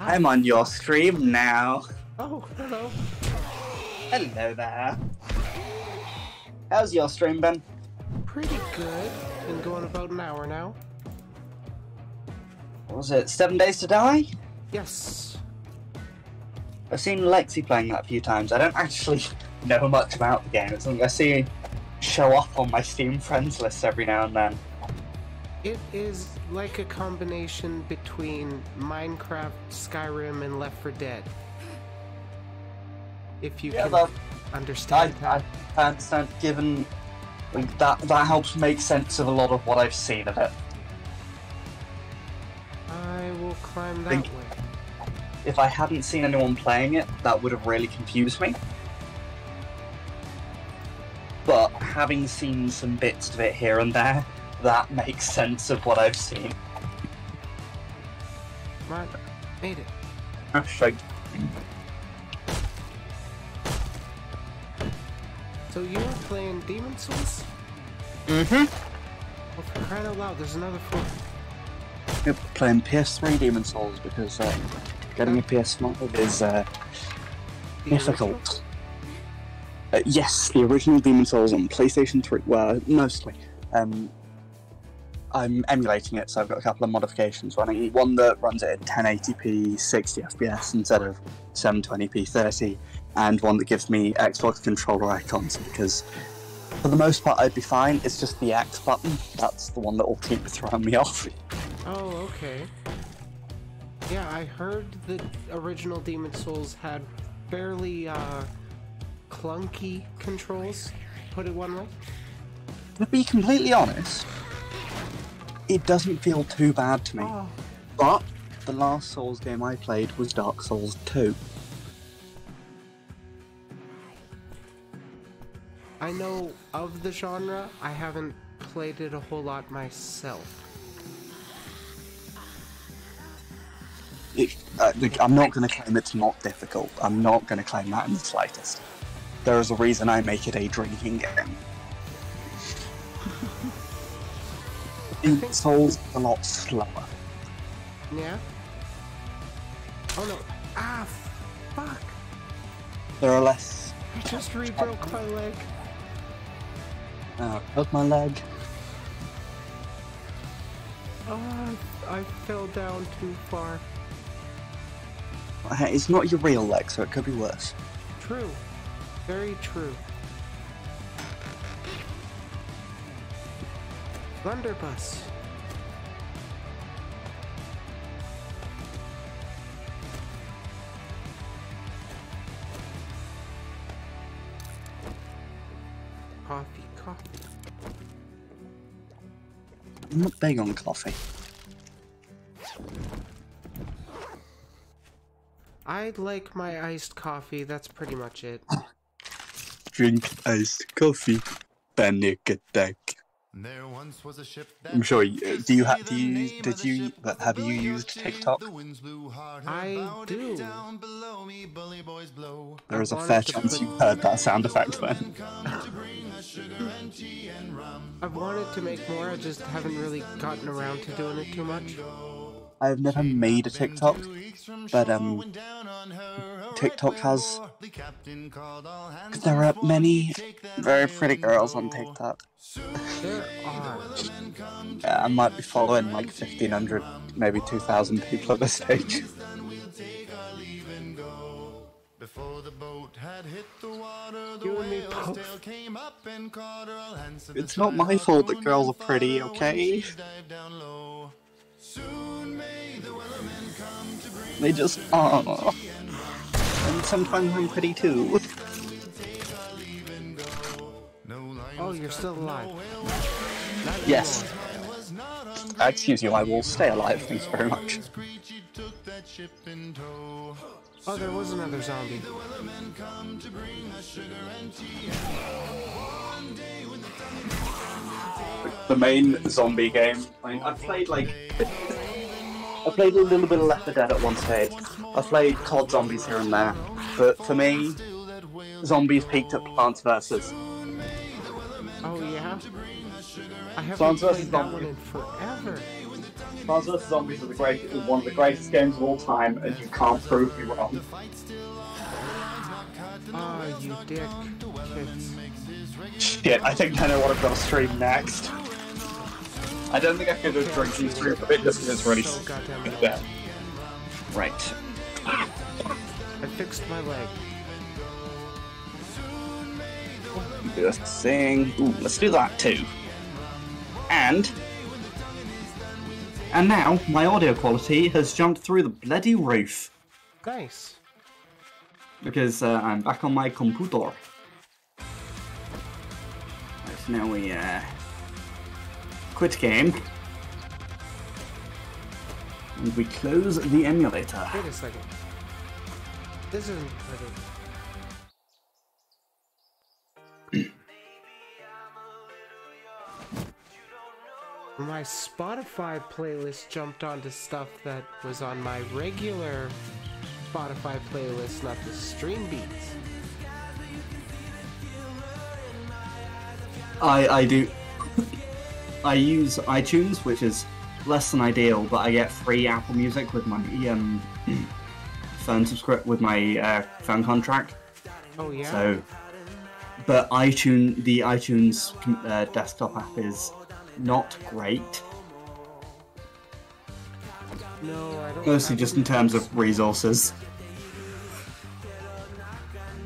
I'm on your stream now. Oh, hello. Hello there. How's your stream been? Pretty good. Been going about an hour now. What was it, 7 Days to Die? Yes. I've seen Lexi playing that a few times. I don't actually know much about the game. It's something I see show up on my Steam friends list every now and then. It is like a combination between Minecraft, Skyrim, and Left 4 Dead. If you can understand that. I understand, given like, that helps make sense of a lot of what I've seen of it. I will climb that way. If I hadn't seen anyone playing it, that would have really confused me. But having seen some bits of it here and there, that makes sense of what I've seen. Right, made it. Hashtag. So you were playing Demon Souls? Mm-hmm. Oh, for crying out loud, there's another floor. Yep, playing PS3 Demon Souls because getting a PS5 is difficult. Yes, the original Demon Souls on PlayStation 3, well, mostly. I'm emulating it, so I've got a couple of modifications running. One that runs it at 1080p 60 FPS instead of 720p 30, and one that gives me Xbox controller icons, because for the most part I'd be fine. It's just the X button, that's the one that will keep throwing me off. Oh, okay. Yeah, I heard the original Demon Souls had fairly clunky controls, put it one way. To be completely honest, it doesn't feel too bad to me. Oh. But the last Souls game I played was Dark Souls 2. I know of the genre, I haven't played it a whole lot myself. I'm not going to claim it's not difficult. I'm not going to claim that in the slightest. There is a reason I make it a drinking game. Souls are a lot slower. Yeah? Oh no. Ah, fuck! There are less... I just re-broke my leg. Broke my leg. Oh, I fell down too far. It's not your real leg, so it could be worse. True. Very true. Blunderbuss. Coffee. I'm not big on coffee. I like my iced coffee, that's pretty much it. Drink iced coffee. Panic attack. There once was a ship that I'm sure have you used TikTok? I do. There is a fair chance you heard that sound effect then. I've wanted to make more, I just haven't really gotten around to doing it too much. I've never made a TikTok, but TikTok has... There are many very pretty girls on TikTok. There are. I might be following like 1,500, maybe 2,000 people at this stage. You and me both. It's not my fault that girls are pretty, okay? They just are. And sometimes I'm pretty too. Oh, you're still alive. Yes. Excuse you, I will stay alive, thanks very much. Oh, there was another zombie. The main zombie game. I've played like... I played a little bit of Left 4 Dead at one stage. I've played COD Zombies here and there. But for me, zombies peaked at Plants vs. Oh yeah? I haven't Plants vs. played that one Zombies. in forever. Plants vs Zombies is one of the greatest games of all time, and you can't prove me wrong. Ah, you dick. Kids. Shit, I think I know what I've got to stream next. I don't think I could have drinking stream of it just because it's really So goddamn good. bad. Right. I fixed my leg. This thing. Ooh, let's do that too. And now my audio quality has jumped through the bloody roof Nice. because I'm back on my computer. Right, now we quit game and we close the emulator. Wait a second. This isn't my Spotify playlist jumped onto stuff that was on my regular Spotify playlist, not the stream beats. I do. I use iTunes, which is less than ideal, but I get free Apple Music with my phone contract. Oh yeah. So, but the iTunes desktop app is not great. No, I don't. Mostly just in terms of resources.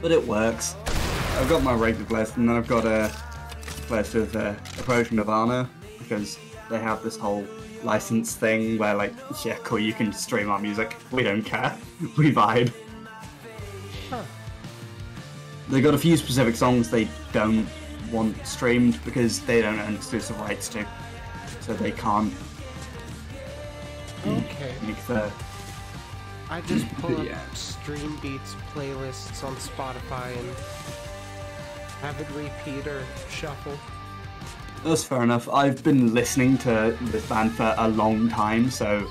But it works. I've got my regular list, and then I've got a list of Approach Nirvana, because they have this whole license thing where, like, yeah, cool, you can stream our music. We don't care. We vibe. Huh. They got a few specific songs they don't want streamed because they don't own exclusive rights to, so they can't. Okay. Make the I just pull Yeah. up stream beats playlists on Spotify and have it repeat or shuffle. That's fair enough. I've been listening to this band for a long time, so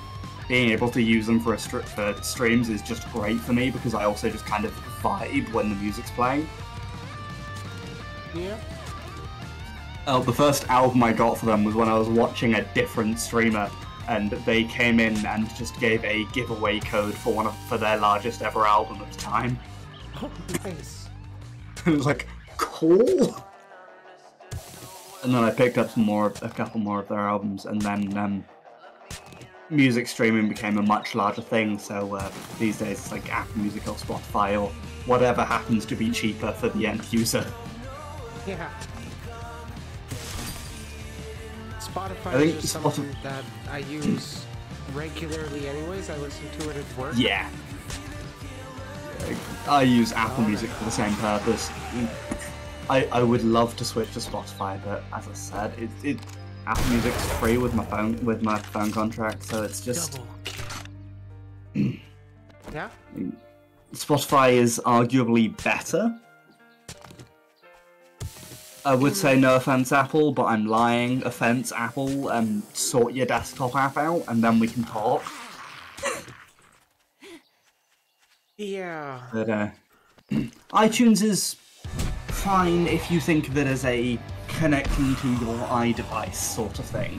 being able to use them for streams is just great for me because I also just kind of vibe when the music's playing. Yeah. The first album I got for them was when I was watching a different streamer, and they came in and just gave a giveaway code for their largest ever album at the time. Oh, nice. It was like, cool. And then I picked up a couple more of their albums, and then music streaming became a much larger thing. So these days it's like Apple Music or Spotify or whatever happens to be cheaper for the end user. Yeah. Spotify I think is just something that I use regularly anyways. I listen to it at work. Yeah. I use Apple Music for the same purpose. I would love to switch to Spotify, but as I said, Apple Music's free with my phone contract, so it's just Yeah? Spotify is arguably better. I would say no offense Apple, but I'm lying. Offense Apple, sort your desktop app out and then we can talk. Yeah. But iTunes is fine if you think of it as a connecting to your iDevice sort of thing.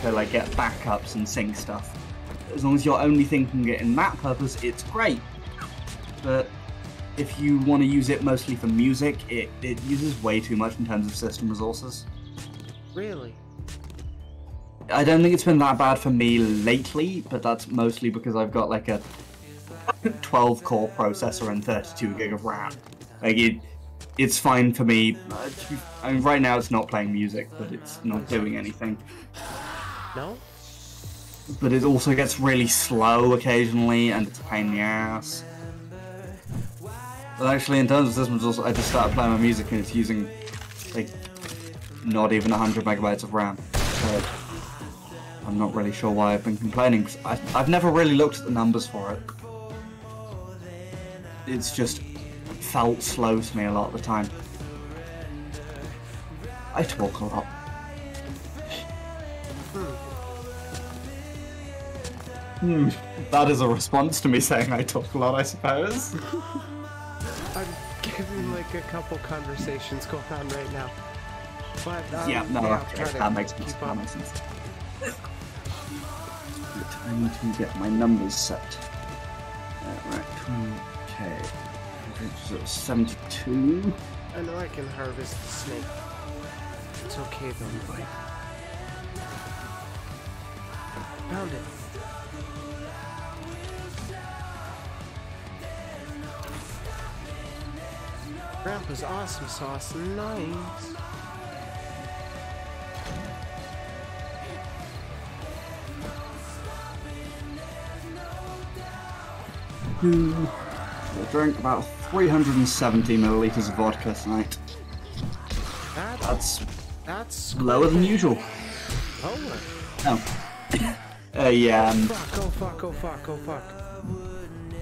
So like get backups and sync stuff. As long as you're only thinking it in that purpose, it's great. But if you want to use it mostly for music, it uses way too much in terms of system resources. Really? I don't think it's been that bad for me lately, but that's mostly because I've got like a 12-core processor and 32 gig of RAM. Like it's fine for me. I mean, right now it's not playing music, but it's not doing anything. No? But it also gets really slow occasionally, and it's a pain in the ass. But actually, in terms of system resources, I just started playing my music and it's using like not even 100 megabytes of RAM. So I'm not really sure why I've been complaining. I've never really looked at the numbers for it. It's just felt slow to me a lot of the time. I talk a lot. That is a response to me saying I talk a lot, I suppose. I'm getting like a couple conversations going on right now. But Yeah, no, I'm okay, trying to that makes sense. keep That up. makes sense. I need to get my numbers set. Right, 20k. 72. I know I can harvest the snake. It's okay though. Found it. Grandpa's awesome sauce, nice. I drank about 370 milliliters of vodka tonight. That's lower than usual. Oh. Yeah. Fuck, oh fuck.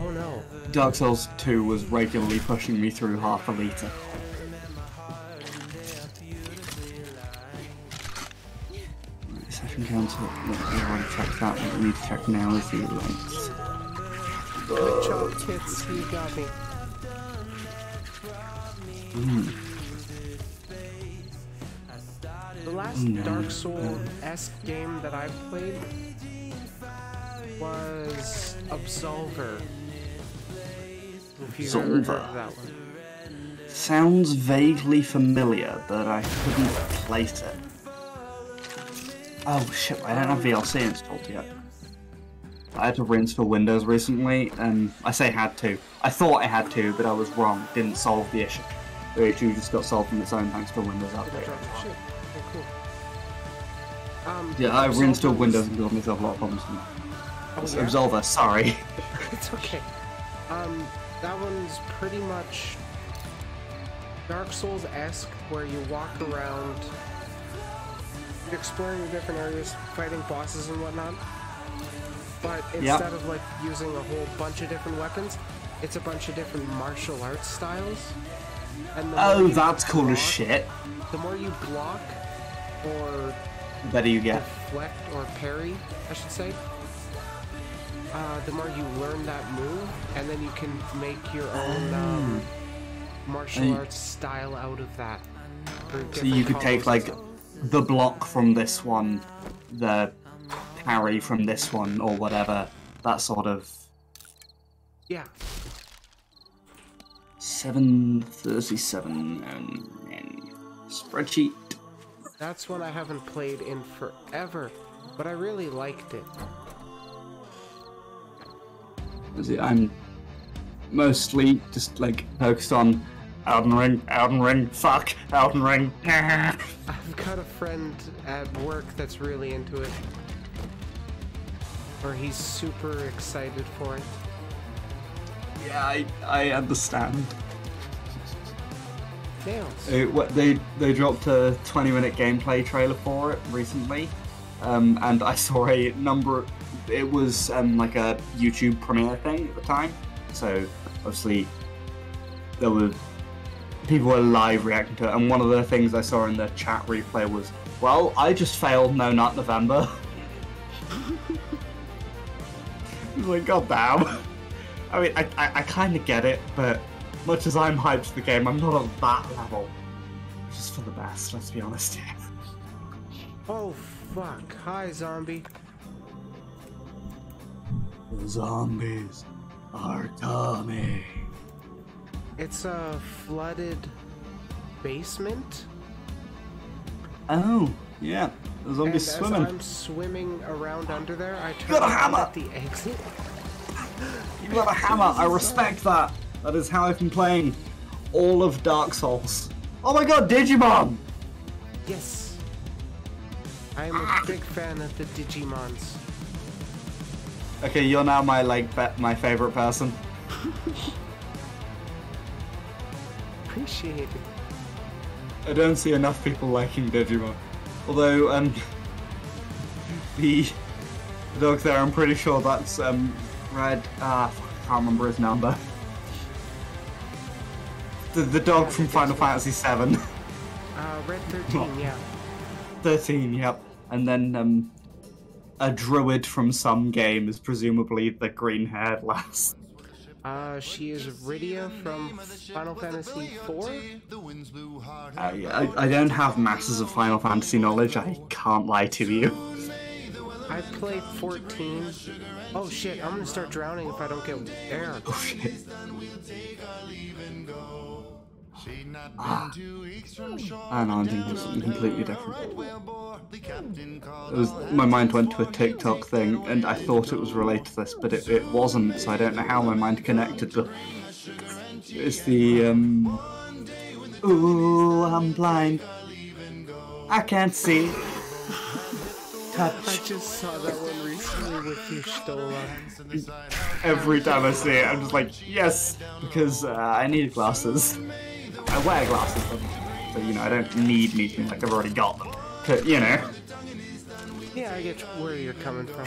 Oh no. Dark Souls 2 was regularly pushing me through half a litre. Right, session counter. We already checked that. What we need to check now is the length. Good job, tits. You got me. The last Dark Souls-esque game that I played was Absolver. If you've ever heard of that one. Sounds vaguely familiar, but I couldn't place it. Oh shit, I don't have VLC installed yet. I had to reinstall Windows recently, and I say had to. I thought I had to, but I was wrong. Didn't solve the issue. The issue just got solved on its own thanks to a Windows update. Shit. Okay, cool. Yeah, I reinstalled Windows and caused myself a lot of problems. Yeah? Absolver, sorry. It's okay. That one's pretty much Dark Souls-esque, where you walk around exploring the different areas, fighting bosses and whatnot. But instead of like using a whole bunch of different weapons, it's a bunch of different martial arts styles. And that's cool as shit. The more you block, or the better you get. Deflect or parry, I should say. The more you learn that move, and then you can make your own martial arts style out of that. So you could take like the block from this one, the parry from this one, or whatever. That sort of. Yeah. 737 spreadsheet. That's one I haven't played in forever, but I really liked it. I'm mostly just like focused on Elden Ring, fuck, Elden Ring. I've got a friend at work that's really into it. Or he's super excited for it. Yeah, I understand. Nails. They dropped a 20-minute gameplay trailer for it recently, and I saw a number. It was like a YouTube premiere thing at the time, so obviously there were people were live reacting to it. And one of the things I saw in the chat replay was, "Well, I just failed No Nut November." I was like, God damn. I mean, I kind of get it, but much as I'm hyped for the game, I'm not at that level. Just for the best, let's be honest. Oh, fuck. Hi, zombie. The zombies are coming. It's a flooded basement. Oh, yeah. The zombies and swimming. As I'm swimming around under there, I turn got a around hammer! at the exit. You got a hammer, I respect that. That is how I've been playing all of Dark Souls. Oh my god, Digimon! Yes. I am a big fan of the Digimons. Okay, you're now my my favorite person. Appreciate it. I don't see enough people liking Digimon. Although, the dog there, I'm pretty sure that's, Red, I can't remember his number. The dog from Final Fantasy VII. Red 13, yeah. 13, yep. And then, a druid from some game is presumably the green-haired lass. She is Rydia from Final Fantasy IV? I don't have masses of Final Fantasy knowledge, I can't lie to you. I played 14. Oh shit, I'm gonna start drowning if I don't get air. Oh shit. I don't know, I'm thinking of something completely different. My mind went to a TikTok thing, and I thought it was related to this, but it wasn't, so I don't know how my mind connected, but it's the, ooh, I'm blind. I can't see. Touch. I just saw that one recently with you, Stola. Every time I see it, I'm just like, yes, because I need glasses. I wear glasses, so, you know, I don't need anything, like I've already got them. But, you know. Yeah, I get where you're coming from.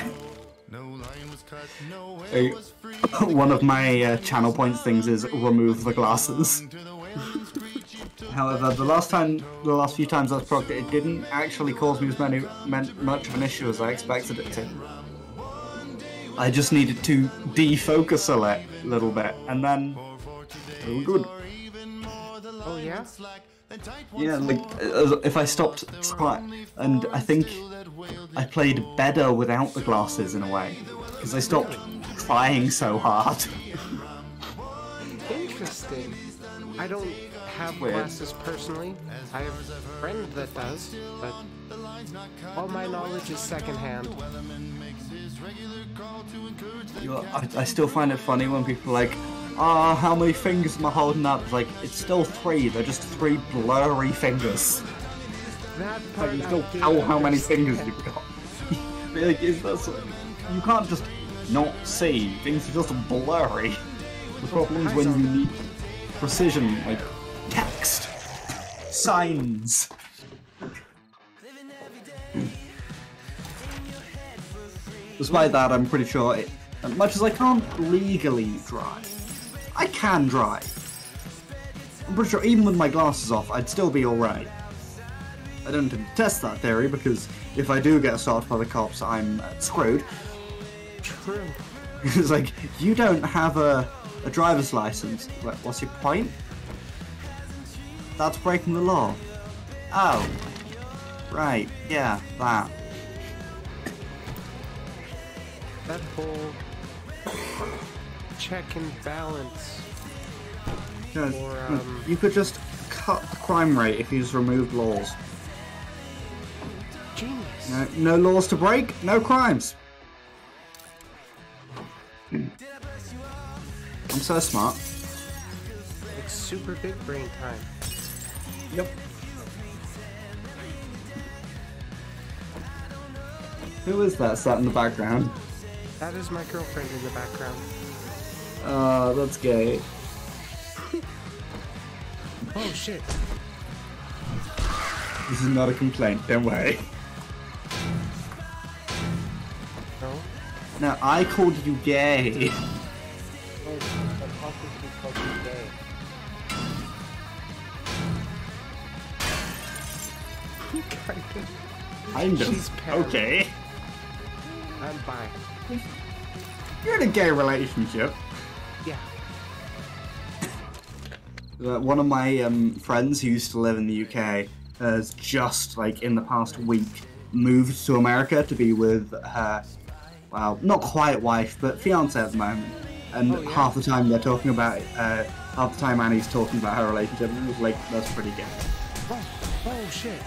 One of my channel points things is remove the glasses. However, the last few times I've procced it didn't actually cause me as much of an issue as I expected it to. I just needed to defocus a little bit, and then it was good. Oh yeah? Yeah, like, if I stopped trying, and I think I played better without the glasses in a way, because I stopped trying so hard. Interesting. I don't have glasses personally. I have a friend that does, but all my knowledge is secondhand. I still find it funny when people are like, ah, how many fingers am I holding up? It's like, it's still 3, they're just 3 blurry fingers. That part Like, you still tell how many fingers you've got. Like, you can't just not see, things are just blurry. The problem is when you need precision, like text, signs. Despite that, I'm pretty sure, as much as I can't legally drive, I can drive. I'm pretty sure even with my glasses off, I'd still be alright. I don't intend to test that theory, because if I do get stopped by the cops, I'm screwed. True. It's like, you don't have a driver's license. What's your point? That's breaking the law. Oh. Right, yeah, that. That whole check and balance. You could just cut the crime rate if you just removed laws. Genius. No laws to break, no crimes. I'm so smart. It's super big brain time. Yep. Who is that sat in the background? That is my girlfriend in the background. That's gay. Oh shit. This is not a complaint, don't worry. No? No, I called you gay. Oh, I'm talking to you gay. Kind of. She's paranoid. Okay. I'm bi. You're in a gay relationship. Yeah. One of my friends who used to live in the UK has just, like, in the past week, moved to America to be with her, well, not quite wife, but fiance at the moment. And half the time they're talking about, half the time Annie's talking about her relationship, and it was like, that's pretty gay. Oh shit.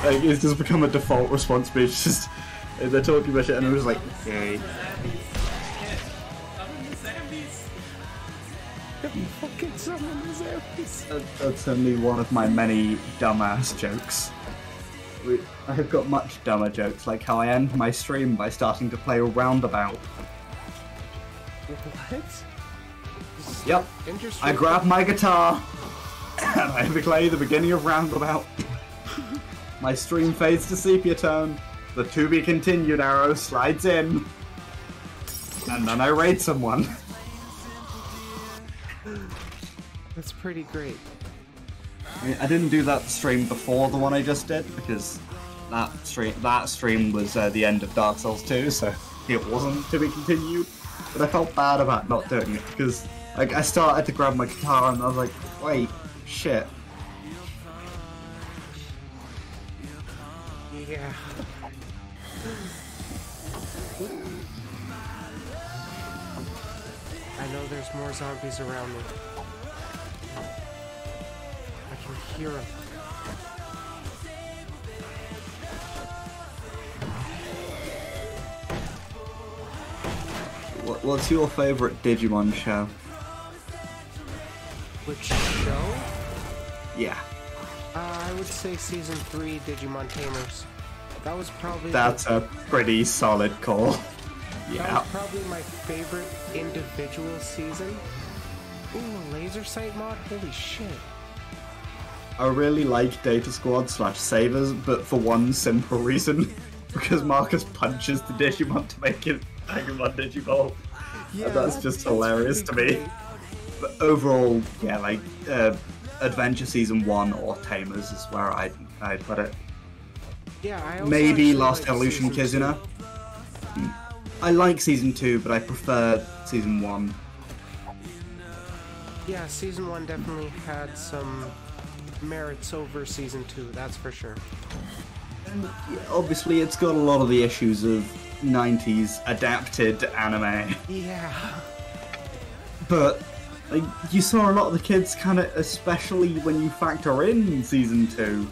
Like, it's just become a default response speech. Just they're talking about shit, and it was like, "Yay!" Fucking summon the zombies. That's only one of my many dumbass jokes. I've got much dumber jokes, like how I end my stream by starting to play a roundabout. What? Yep. I grab my guitar and I play the beginning of roundabout. My stream fades to sepia tone. The to be continued arrow slides in. And then I raid someone. That's pretty great. I didn't do that stream before the one I just did, because that stream was the end of Dark Souls 2, so it wasn't to be continued. But I felt bad about not doing it, because like I started to grab my guitar and I was like, wait, shit. Yeah. I know there's more zombies around me. I can hear them. What's your favorite Digimon show? Which show? Yeah. I would say season 3, Digimon Tamers. That was probably That's a pretty solid call. that Yeah. was probably my favorite individual season. Ooh, laser sight mod? Holy shit. I really like Data Squad / Savers, but for one simple reason. Because Marcus punches the Digimon to make it Agumon Digiball. Yeah, And that's just hilarious to pretty me. great. But overall, yeah, like, Adventure Season 1 or Tamers is where I'd put it. Yeah, I also Maybe actually Lost like Evolution season Kizuna. I like Season 2, but I prefer Season 1. 2. Yeah, season 1 definitely had some merits over season 2, that's for sure. And yeah, obviously, it's got a lot of the issues of 90s adapted anime. Yeah. But like, you saw a lot of the kids kind of, especially when you factor in Season 2,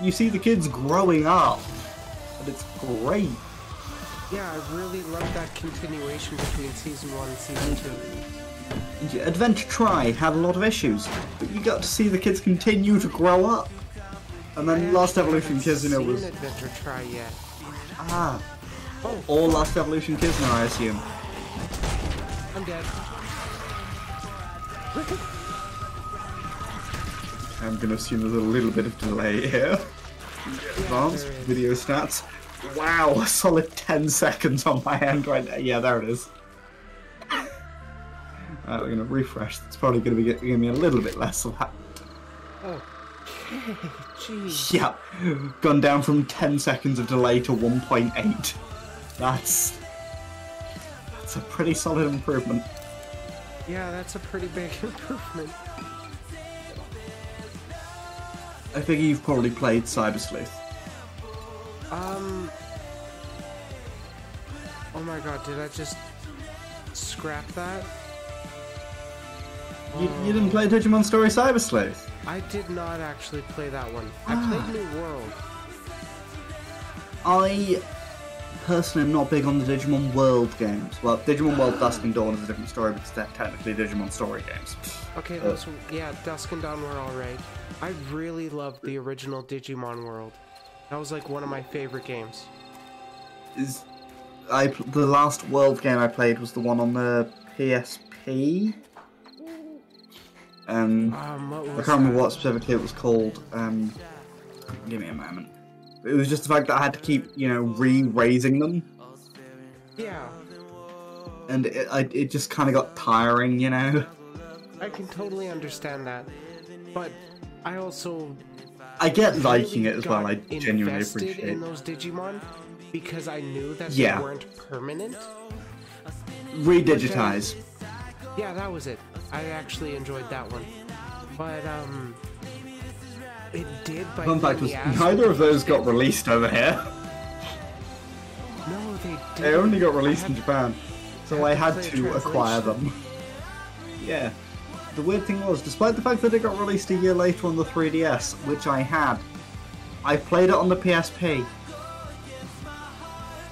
you see the kids growing up, and it's great. Yeah, I really love that continuation between season 1 and season 2. Adventure Try had a lot of issues, but you got to see the kids continue to grow up. And then Lost Evolution Kizuna was... Adventure Try yet. Ah. Oh, Or Lost Evolution Kizuna, I assume. I'm dead. I'm gonna assume there's a little bit of delay here. Advanced there is. video stats. Wow, a solid 10 seconds on my end right there. Yeah, there it is. We're gonna refresh. It's probably gonna be giving me a little bit less of that. Okay, jeez. Yeah, gone down from 10 seconds of delay to 1.8. That's a pretty solid improvement. Yeah, that's a pretty big improvement. I think you've probably played Cyber Sleuth. Oh my god, did I just scrap that? You didn't play Digimon Story Cyber Sleuth? I did not actually play that one. I played New World. I personally am not big on the Digimon World games. Well, Digimon World Dusk and Dawn is a different story, but they're technically Digimon Story games. Okay, those yeah, Dusk and Dawn were alright. I really loved the original Digimon World. That was like one of my favorite games. The last World game I played was the one on the PSP. What I was can't remember that? what specifically it was called. Give me a moment. It was just the fact that I had to keep, re-raising them, Yeah, and it just kind of got tiring, I can totally understand that. But I also I get liking it as got well. I genuinely invested appreciate in it. those Digimon because I knew that Yeah. they weren't permanent. Redigitize. Yeah, that was it. I actually enjoyed that one. But it did bite Fun me fact in was the ass. neither of those got released over here. No, they didn't. They only got I released had- in Japan, so I I had had to to play a acquire them. Yeah. The weird thing was, despite the fact that it got released a year later on the 3DS, which I had, I played it on the PSP.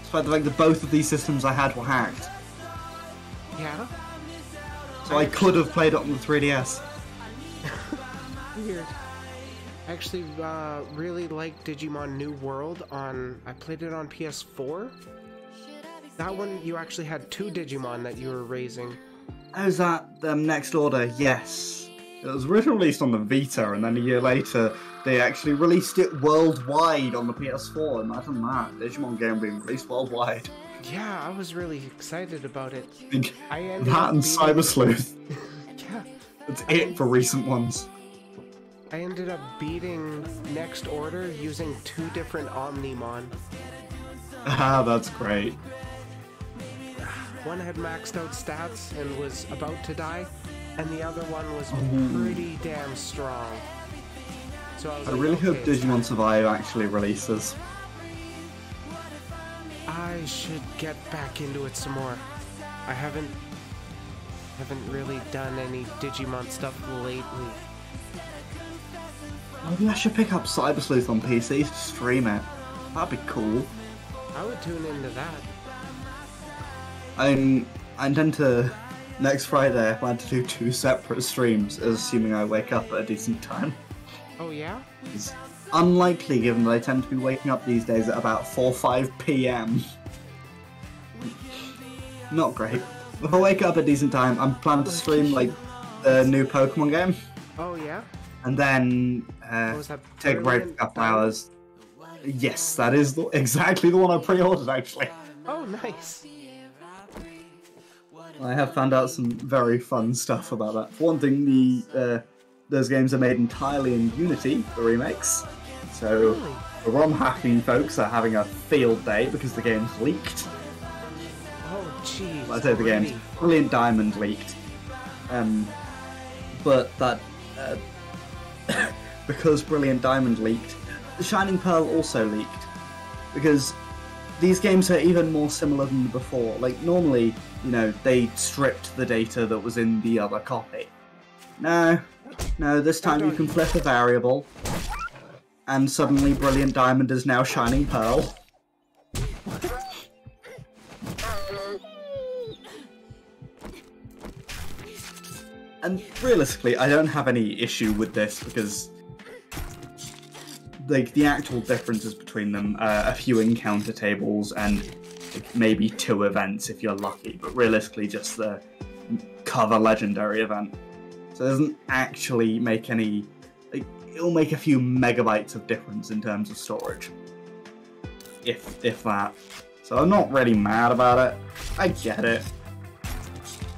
Despite the fact that both of these systems I had were hacked. Yeah. So I could have played it on the 3DS. Weird. I actually really liked Digimon New World on... I played it on PS4. That one, you actually had 2 Digimon that you were raising. How's that Next Order? Yes. It was originally released on the Vita, and then a year later, they actually released it worldwide on the PS4. Imagine that. Digimon game being released worldwide. Yeah, I was really excited about it. I That ended up and beating- Cyber Sleuth. Yeah. That's it for recent ones. I ended up beating Next Order using 2 different Omnimon. Ah, that's great. One had maxed out stats and was about to die, and the other one was pretty damn strong. So I was I like, really okay, hope it's Digimon Survive actually releases. I should get back into it some more. I haven't really done any Digimon stuff lately. Maybe I should pick up Cyber Sleuth on PC to stream it. That'd be cool. I would tune into that. I intend to, next Friday, I plan to do 2 separate streams, assuming I wake up at a decent time. Oh yeah? It's unlikely given that I tend to be waking up these days at about 4 or 5 PM. Not great. If I wake up at a decent time, I'm planning to stream like the new Pokemon game, Oh yeah? and then What was that? take a break for a couple hours. Yes, that is exactly the one I pre-ordered actually. Oh nice. I have found out some very fun stuff about that. For one thing, those games are made entirely in Unity, the remakes. So Really? the ROM hacking folks are having a field day because the game's leaked. Oh jeez. I say the game's really? Brilliant Diamond leaked. But that because Brilliant Diamond leaked, Shining Pearl also leaked. Because these games are even more similar than before. Like, normally, you know, they stripped the data that was in the other copy. No, this time you can flip a variable, and suddenly Brilliant Diamond is now Shining Pearl. And realistically, I don't have any issue with this because like the actual differences between them are a few encounter tables and like, maybe 2 events if you're lucky, but realistically just the cover legendary event. So it doesn't actually make any... Like, it'll make a few megabytes of difference in terms of storage. If that. So I'm not really mad about it. I get it.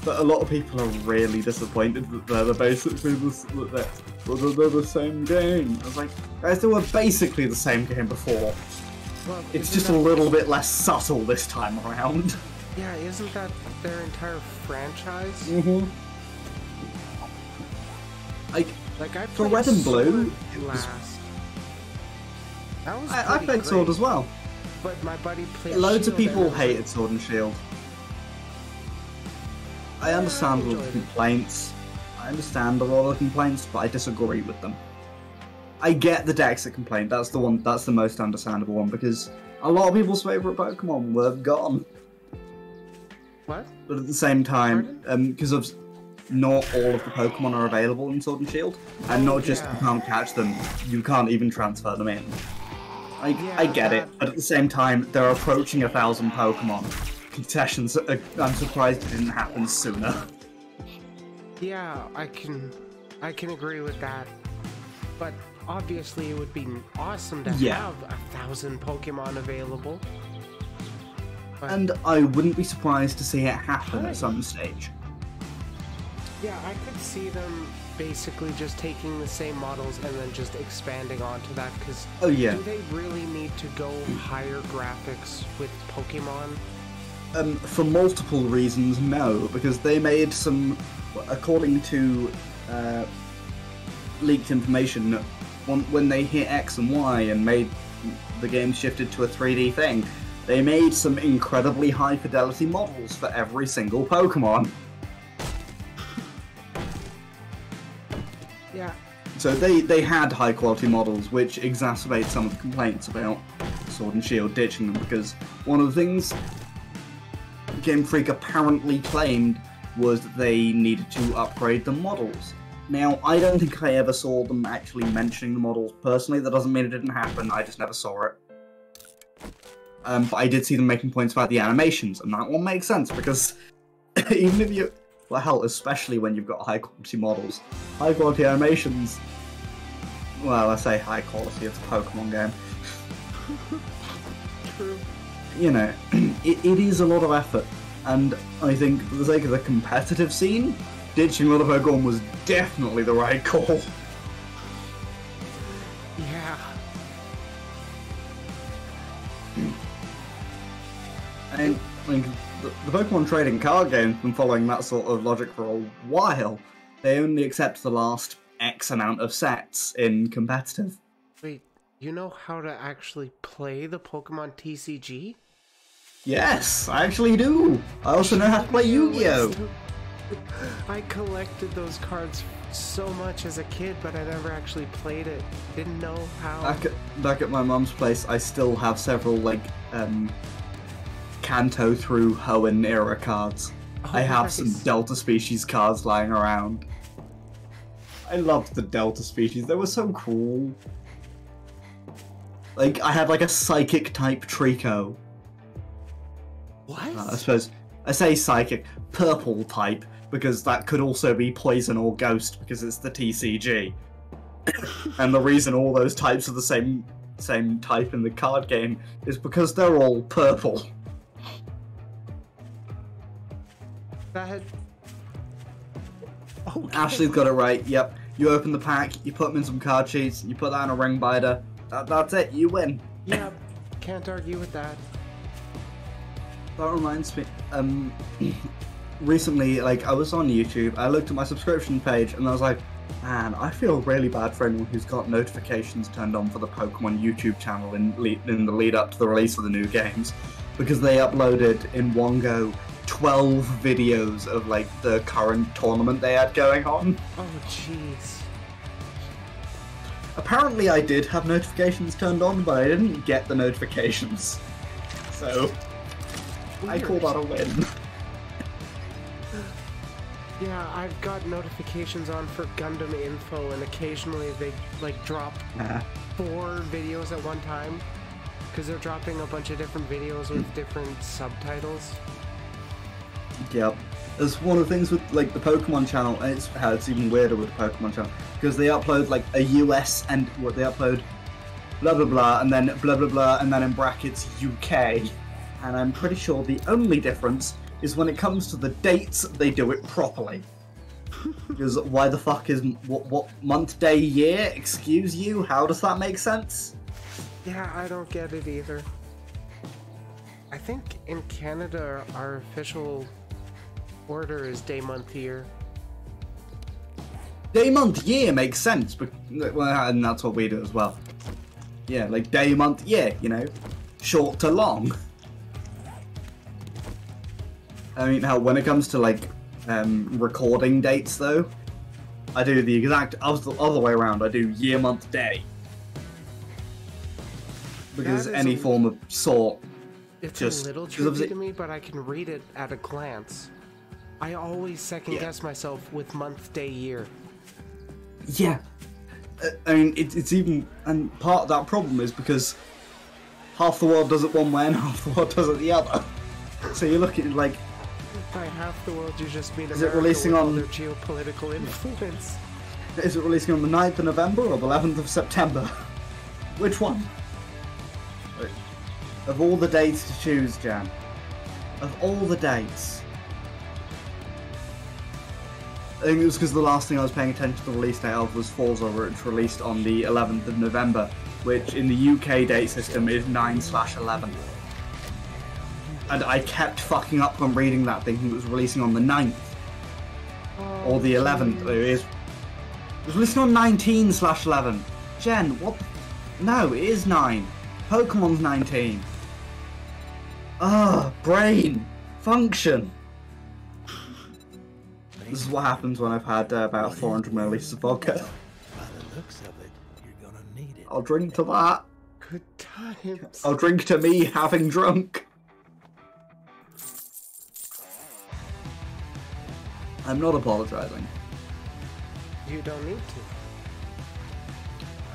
But a lot of people are really disappointed that they're basically the same game. I was like, guys, they were basically the same game before. Well, It's just a little bit less subtle this time around. Yeah, isn't that their entire franchise? Mm-hmm. Like I For played Red and Blue, Sword it was- last. That was I pretty played Sword great, as well. but my buddy played Loads of Shield people and it was hated Sword and Shield. I understand all the enjoyed it. complaints. I understand a lot of the complaints, but I disagree with them. I get the Dexa complaint. That's the one. That's the most understandable one because a lot of people's favorite Pokemon were gone. What? But at the same time, because of not all of the Pokemon are available in Sword and Shield, and not just yeah. you can't catch them, you can't even transfer them in. I Yeah, get it, but at the same time, they're approaching 1,000 Pokemon. Concessions, I'm surprised it didn't happen sooner. Yeah, I can agree with that. But obviously, it would be awesome to Yeah. have 1,000 Pokemon available. But And I wouldn't be surprised to see it happen at some stage. yeah, I could see them basically just taking the same models and then just expanding onto that. Because Oh yeah. do they really need to go higher graphics with Pokemon? For multiple reasons, no, because they made some, according to leaked information, when they hit X and Y and made the game shifted to a 3D thing, they made some incredibly high fidelity models for every single Pokemon. Yeah. So they had high quality models, which exacerbates some of the complaints about Sword and Shield ditching them, because one of the things Game Freak apparently claimed was that they needed to upgrade the models. Now, I don't think I ever saw them actually mentioning the models personally. That doesn't mean it didn't happen, I just never saw it. But I did see them making points about the animations, and that one makes sense, because even if you... Well, hell, especially when you've got high-quality models. High-quality animations... Well, I say high-quality, it's a Pokemon game. True. You know, it is a lot of effort, and I think for the sake of the competitive scene, ditching a lot of Pokemon was definitely the right call. Yeah. And like, the Pokemon trading card game's been following that sort of logic for a while. They only accept the last X amount of sets in competitive. Wait, you know how to actually play the Pokemon TCG? Yes, I actually do. I also know how to play Yu-Gi-Oh! I collected those cards so much as a kid, but I never actually played it. Didn't know how. Back at my mum's place, I still have several, like, Kanto through Hoenn era cards. Oh, I have nice. some Delta Species cards lying around. I loved the Delta Species, they were so cool. Like, I had, like, a Psychic-type Trico. What? I suppose, I say Psychic, Purple type, because that could also be Poison or Ghost, because it's the TCG. And the reason all those types are the same type in the card game is because they're all purple. That. Okay. Ashley's got it right, yep. You open the pack, you put them in some card sheets, you put that in a ring binder, that's it, you win. Yeah, can't argue with that. That reminds me, recently, like, I was on YouTube, I looked at my subscription page, and I was like, man, I feel really bad for anyone who's got notifications turned on for the Pokemon YouTube channel in the lead up to the release of the new games, because they uploaded in one go 12 videos of, like, the current tournament they had going on. Oh, jeez. Apparently I did have notifications turned on, but I didn't get the notifications. So, I call that a win. Yeah, I've got notifications on for Gundam info, and occasionally they, like, drop 4 videos at one time, because they're dropping a bunch of different videos with different subtitles. Yep. It's one of the things with, like, the Pokemon channel, and it's how it's even weirder with the Pokemon channel, because they upload, like, a US, and what they upload, blah blah blah, and then blah blah blah, and then in brackets, UK. And I'm pretty sure the only difference is when it comes to the dates, they do it properly. Because why the fuck is, what month, day, year? Excuse you? How does that make sense? Yeah, I don't get it either. I think in Canada, our official order is day, month, year. Day, month, year makes sense, but, well, and that's what we do as well. Yeah, like day, month, year, you know? Short to long. I mean, how when it comes to, like, recording dates, though, I do the exact other way around. I do year, month, day. Because any form of sort... It's just, a little tricky to me, but I can read it at a glance. I always second-guess myself with month, day, year. Yeah. I mean, it's even... And part of that problem is because half the world does it one way and half the world does it the other. So you're looking at, like... By half the world, you just mean Is America it releasing with on... all their geopolitical influence. Is it releasing on the 9th of November or the 11th of September? Which one? Of all the dates to choose, Jan. Of all the dates. I think it was because the last thing I was paying attention to the release date of was Forza, which released on the 11th of November, which in the UK date system is 9/11. And I kept fucking up when reading that, thinking it was releasing on the 9th. Or the 11th. It was releasing on 19/11. Jen, what the... No, it is 9. Pokemon's 19. Brain! Function! This is what happens when I've had about 400 milliliters of vodka. By the looks of it, you're gonna need it. I'll drink to that. Good times. I'll drink to me having drunk. I'm not apologising. You don't need to.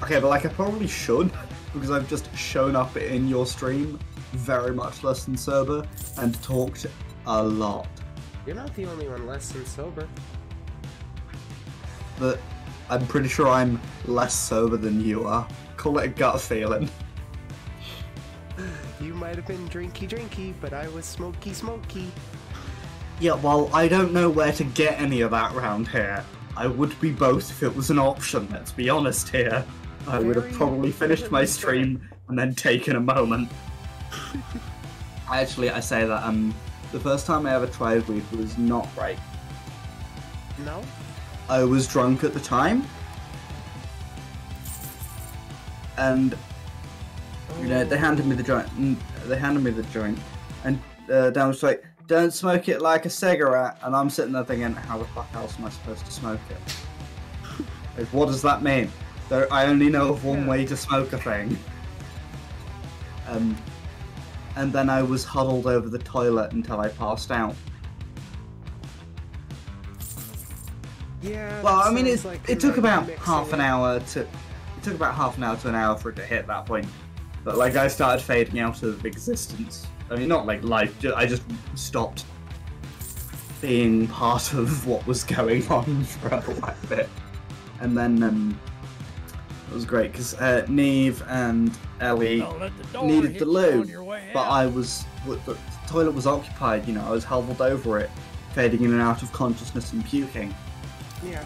Okay, but like I probably should, because I've just shown up in your stream very much less than sober and talked a lot. You're not the only one less than sober. But I'm pretty sure I'm less sober than you are. Call it a gut feeling. You might have been drinky, but I was smoky. Yeah, well, I don't know where to get any of that round here. I would be both if it was an option, let's be honest here. I would have probably finished my stream and then taken a moment. Actually, I say that, the first time I ever tried weed was not great. No? I was drunk at the time. And, you know, they handed me the joint. And Dan was like, "Don't smoke it like a cigarette." And I'm sitting there thinking, how the fuck else am I supposed to smoke it? Like, what does that mean? I only know of one way to smoke a thing. And then I was huddled over the toilet until I passed out. Yeah. Well, I mean, like it took about half an it. hour to an hour for it to hit that point. But like, I started fading out of existence. I mean, not like life. I just stopped being part of what was going on for a little bit. And then it was great because Neve and Ellie needed the loo, but the toilet was occupied. You know, I was huddled over it, fading in and out of consciousness and puking. Yeah.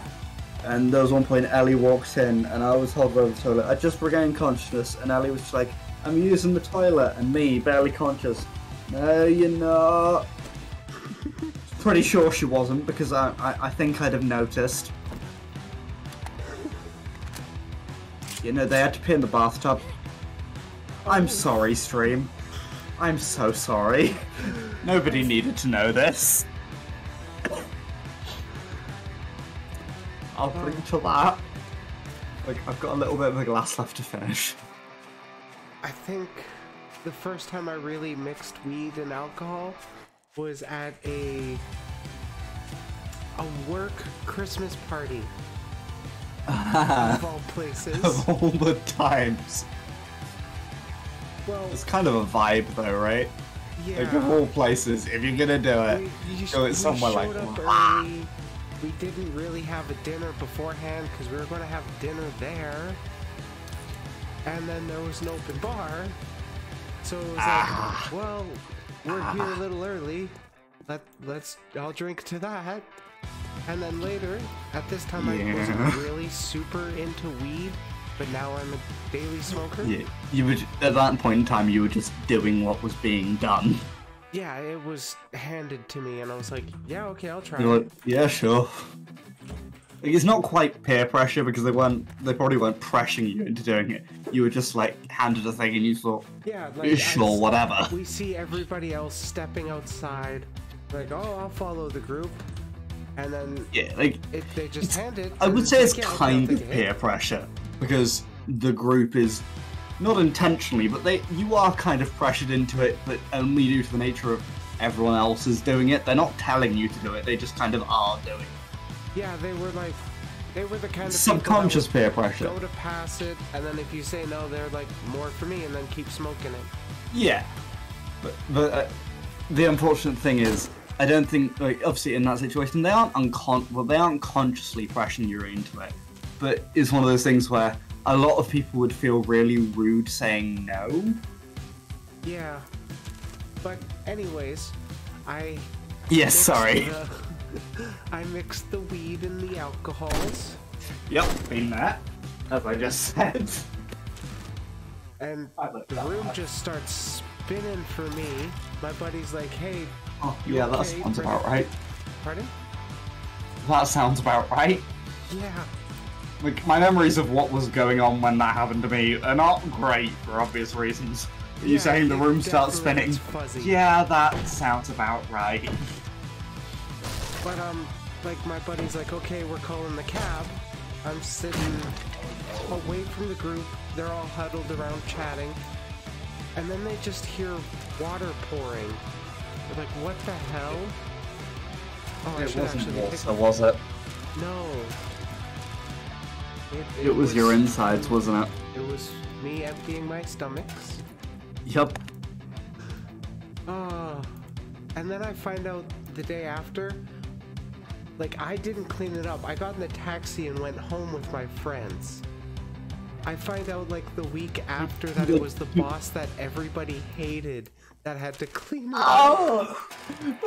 And there was one point Ellie walked in, and I was huddled over the toilet. I just regained consciousness, and Ellie was just like, "I'm using the toilet," and me, barely conscious. "No, you're not." Pretty sure she wasn't, because I think I'd have noticed. You know, they had to pee in the bathtub. I'm sorry, stream. I'm so sorry. Nobody needed to know this. I'll bring to that. Like, I've got a little bit of a glass left to finish. I think the first time I really mixed weed and alcohol was at a work Christmas party. Of all places. Of all the times. Well, It's kind of a vibe though, right? yeah. Like, of all places, if you're gonna do it, go it somewhere like showed up that. early. We didn't really have a dinner beforehand because we were going to have dinner there. And then there was an open bar. So it was like, well, we're here a little early. Let's all drink to that. And then later, at this time, I wasn't really super into weed, but now I'm a daily smoker. Yeah, you would, at that point in time, you were just doing what was being done. Yeah, it was handed to me, and I was like, yeah, okay, I'll try You're it. like, yeah, sure. Like, it's not quite peer pressure because they probably weren't pressuring you into doing it. You were just like handed a thing and you thought, Yeah, like, sure, whatever. We see everybody else stepping outside, like, oh, I'll follow the group. And then Yeah, like, they just hand it. I and would say it's like, yeah, okay, I'll kind take of a hit. peer pressure because the group is not intentionally, but you are kind of pressured into it, but only due to the nature of everyone else is doing it. They're not telling you to do it; they just kind of are doing it. Yeah, they were the kind of Subconscious people peer that would pressure. go to pass it, and then if you say no, they're like, more for me, and then keep smoking it. Yeah, but the unfortunate thing is, I don't think, like, obviously in that situation they aren't consciously pressuring you into it, but it's one of those things where a lot of people would feel really rude saying no. Yeah, but anyways, I Yes, sorry. I mixed the weed and the alcohols, Yep, been there, as I just said. and I like the that room one. just starts spinning for me. My buddy's like, hey, Oh, You yeah, that okay, sounds Brennan? about right. pardon? That sounds about right. Yeah. Like, my memories of what was going on when that happened to me are not great for obvious reasons. You Yeah, saying the it room starts definitely spinning? gets fuzzy. Yeah, that sounds about right. But like my buddy's like, okay, we're calling the cab. I'm sitting away from the group. They're all huddled around chatting, and then they just hear water pouring. They're like, what the hell? Oh, I It should wasn't actually water, was it? No. It was your insides, wasn't it? It was me emptying my stomachs. Yup. And then I find out the day after, like, I didn't clean it up. I got in a taxi and went home with my friends. I find out, like, the week after that it was the boss that everybody hated that had to clean it up. Oh,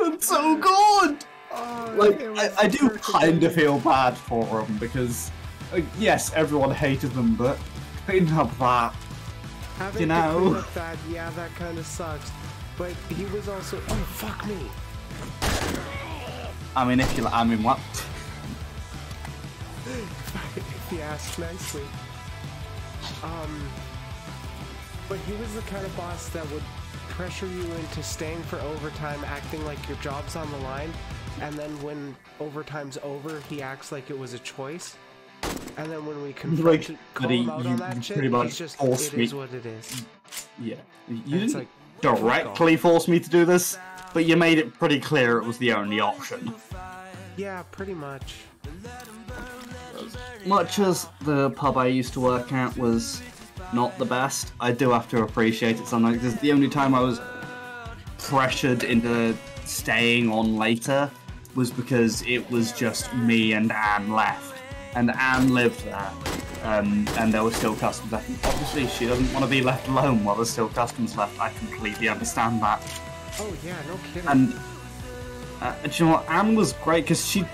that's so good! Oh, Like, it was I the do perfect kind of ending. feel bad for them because, yes, everyone hated them, but cleaning up that, Having you to know. clean up that, yeah, that kind of sucks. But he was also, oh, fuck me. I mean, if you, I mean, what? If you ask nicely. But he was the kind of boss that would pressure you into staying for overtime, acting like your job's on the line, and then when overtime's over, he acts like it was a choice. And then when we confront call him out on that shit, he's just, it is what it is. Yeah. You didn't like, directly force me to do this, but you made it pretty clear it was the only option. Yeah, pretty much. Much as the pub I used to work at was not the best, I do have to appreciate it sometimes, because the only time I was pressured into staying on later was because it was just me and Anne left. And Anne lived there, and there were still customers left. Obviously, she doesn't want to be left alone while there's still customers left. I completely understand that. Oh yeah, no kidding. And do you know what? Anne was great because she,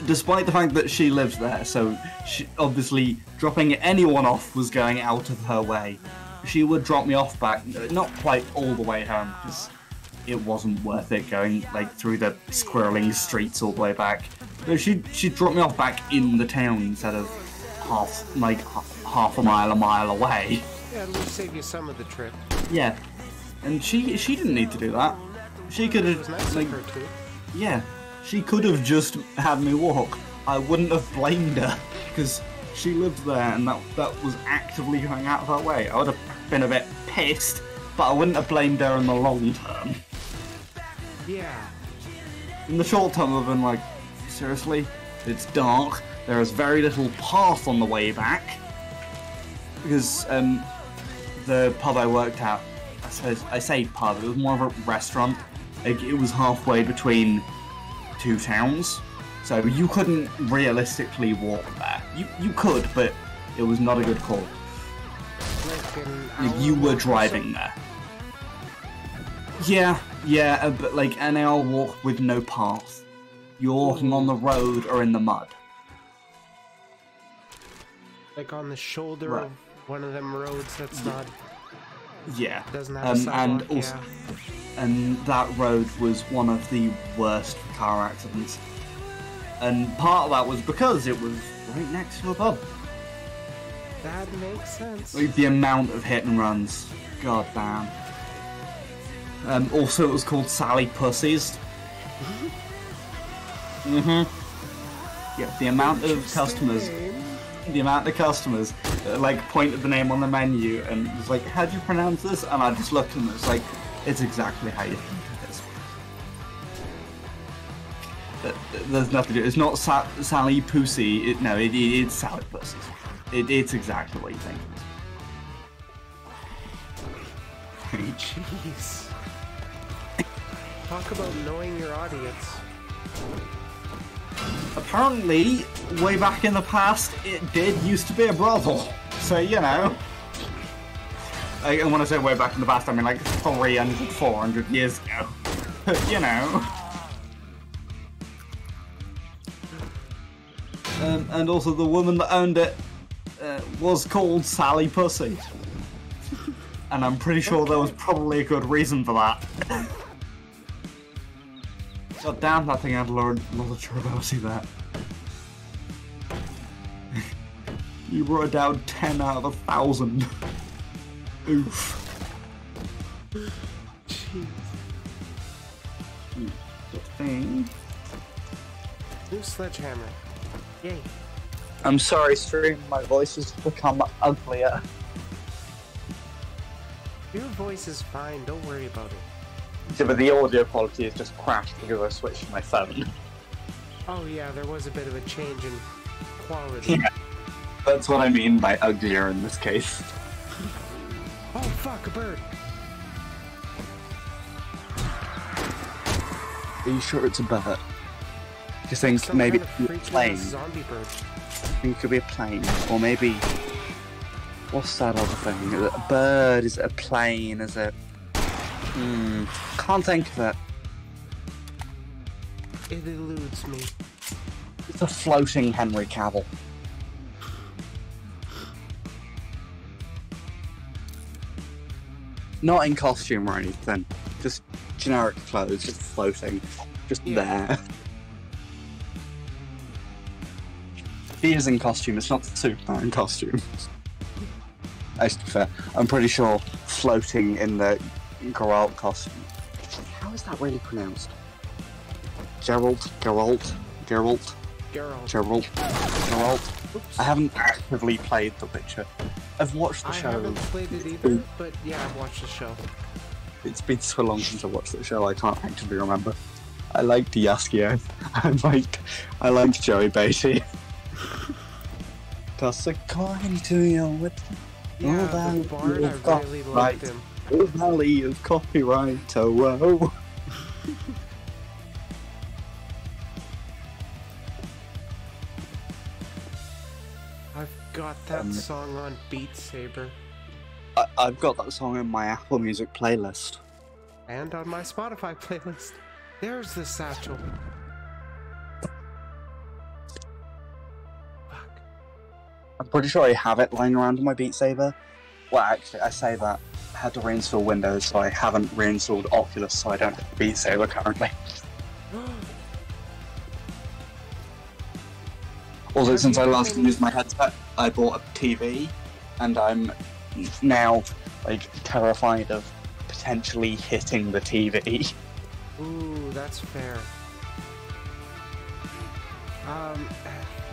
despite the fact that she lived there, so she, obviously dropping anyone off was going out of her way. She would drop me off back, not quite all the way home because it wasn't worth it going like through the squirreling streets all the way back. But she'd drop me off back in the town instead of half a mile away. Yeah, it'll save you some of the trip. Yeah, and she didn't need to do that. She could have Nice like, of her too. yeah, she could have just had me walk. I wouldn't have blamed her because she lived there and that was actively going out of her way. I would have been a bit pissed, but I wouldn't have blamed her in the long term. Yeah. In the short term, I've been like, seriously, it's dark. There is very little path on the way back because the pub I worked at, I say pub, it was more of a restaurant. Like, it was halfway between two towns, so you couldn't realistically walk there. You could, but it was not a good call. Like, you were driving there. Yeah, but like an hour walk with no path. You're walking on the road or in the mud. Like on the shoulder of one of them roads that's not... Yeah. Doesn't have a sidewalk, and also, and that road was one of the worst car accidents. And part of that was because it was right next to a pub. That makes sense. Like the amount of hit and runs. God damn. Also, it was called Sally Pussies. Yeah, the amount of customers like pointed the name on the menu and was like, how do you pronounce this? And I just looked and it's like, it's exactly how you think it is. There's nothing to do. It's not Sally Pussy. It's Sally Pussies. It's exactly what you think it is. Jeez. Talk about knowing your audience. Apparently, way back in the past, it did used to be a brothel. So, you know. And when I say way back in the past, I mean like 300, 400 years ago. You know. And also the woman that owned it was called Sally Pussy. And I'm pretty sure there was probably a good reason for that. God damn, that thing had a lot of durability there. You wrote it down 10 out of 1,000. Oof. Jeez. Good thing. New sledgehammer. Yay. I'm sorry, stream. My voice has become uglier. Your voice is fine, don't worry about it. Yeah, but the audio quality has just crashed because I switched to my phone. Oh yeah, there was a bit of a change in quality. Yeah, that's what I mean by uglier in this case. Oh fuck, a bird! Are you sure it's a bird? Do you think Some maybe kind of it's a freaky plane? zombie bird. I think it could be a plane, or maybe... What's that other thing? Is it a bird? Is it a plane? Is it... can't think of it. It eludes me. It's a floating Henry Cavill. Not in costume or anything. Just generic clothes, just floating. Just there. He is in costume, it's not Superman in costume. To be fair, I'm pretty sure floating in the Geralt costume. How is that really pronounced? Geralt. Geralt. I haven't actively played The Witcher. I've watched the show. I haven't played it either, but yeah, I've watched the show. It's been so long since I watched the show, I can't actively remember. I liked Yaskio. I liked Joey Beatty. Toss a coin to your wit. Yeah, the Bard, I really liked him. Oh, valley of copyright, oh. I've got that song on Beat Saber. I've got that song in my Apple Music playlist. And on my Spotify playlist. There's the satchel. Fuck. I'm pretty sure I have it lying around on my Beat Saber. Well, actually, I say that. I had to reinstall Windows, so I haven't reinstalled Oculus, so I don't have Beat Saber currently. Also, since I last used my headset, I bought a TV, and I'm now, terrified of potentially hitting the TV. Ooh, that's fair. Have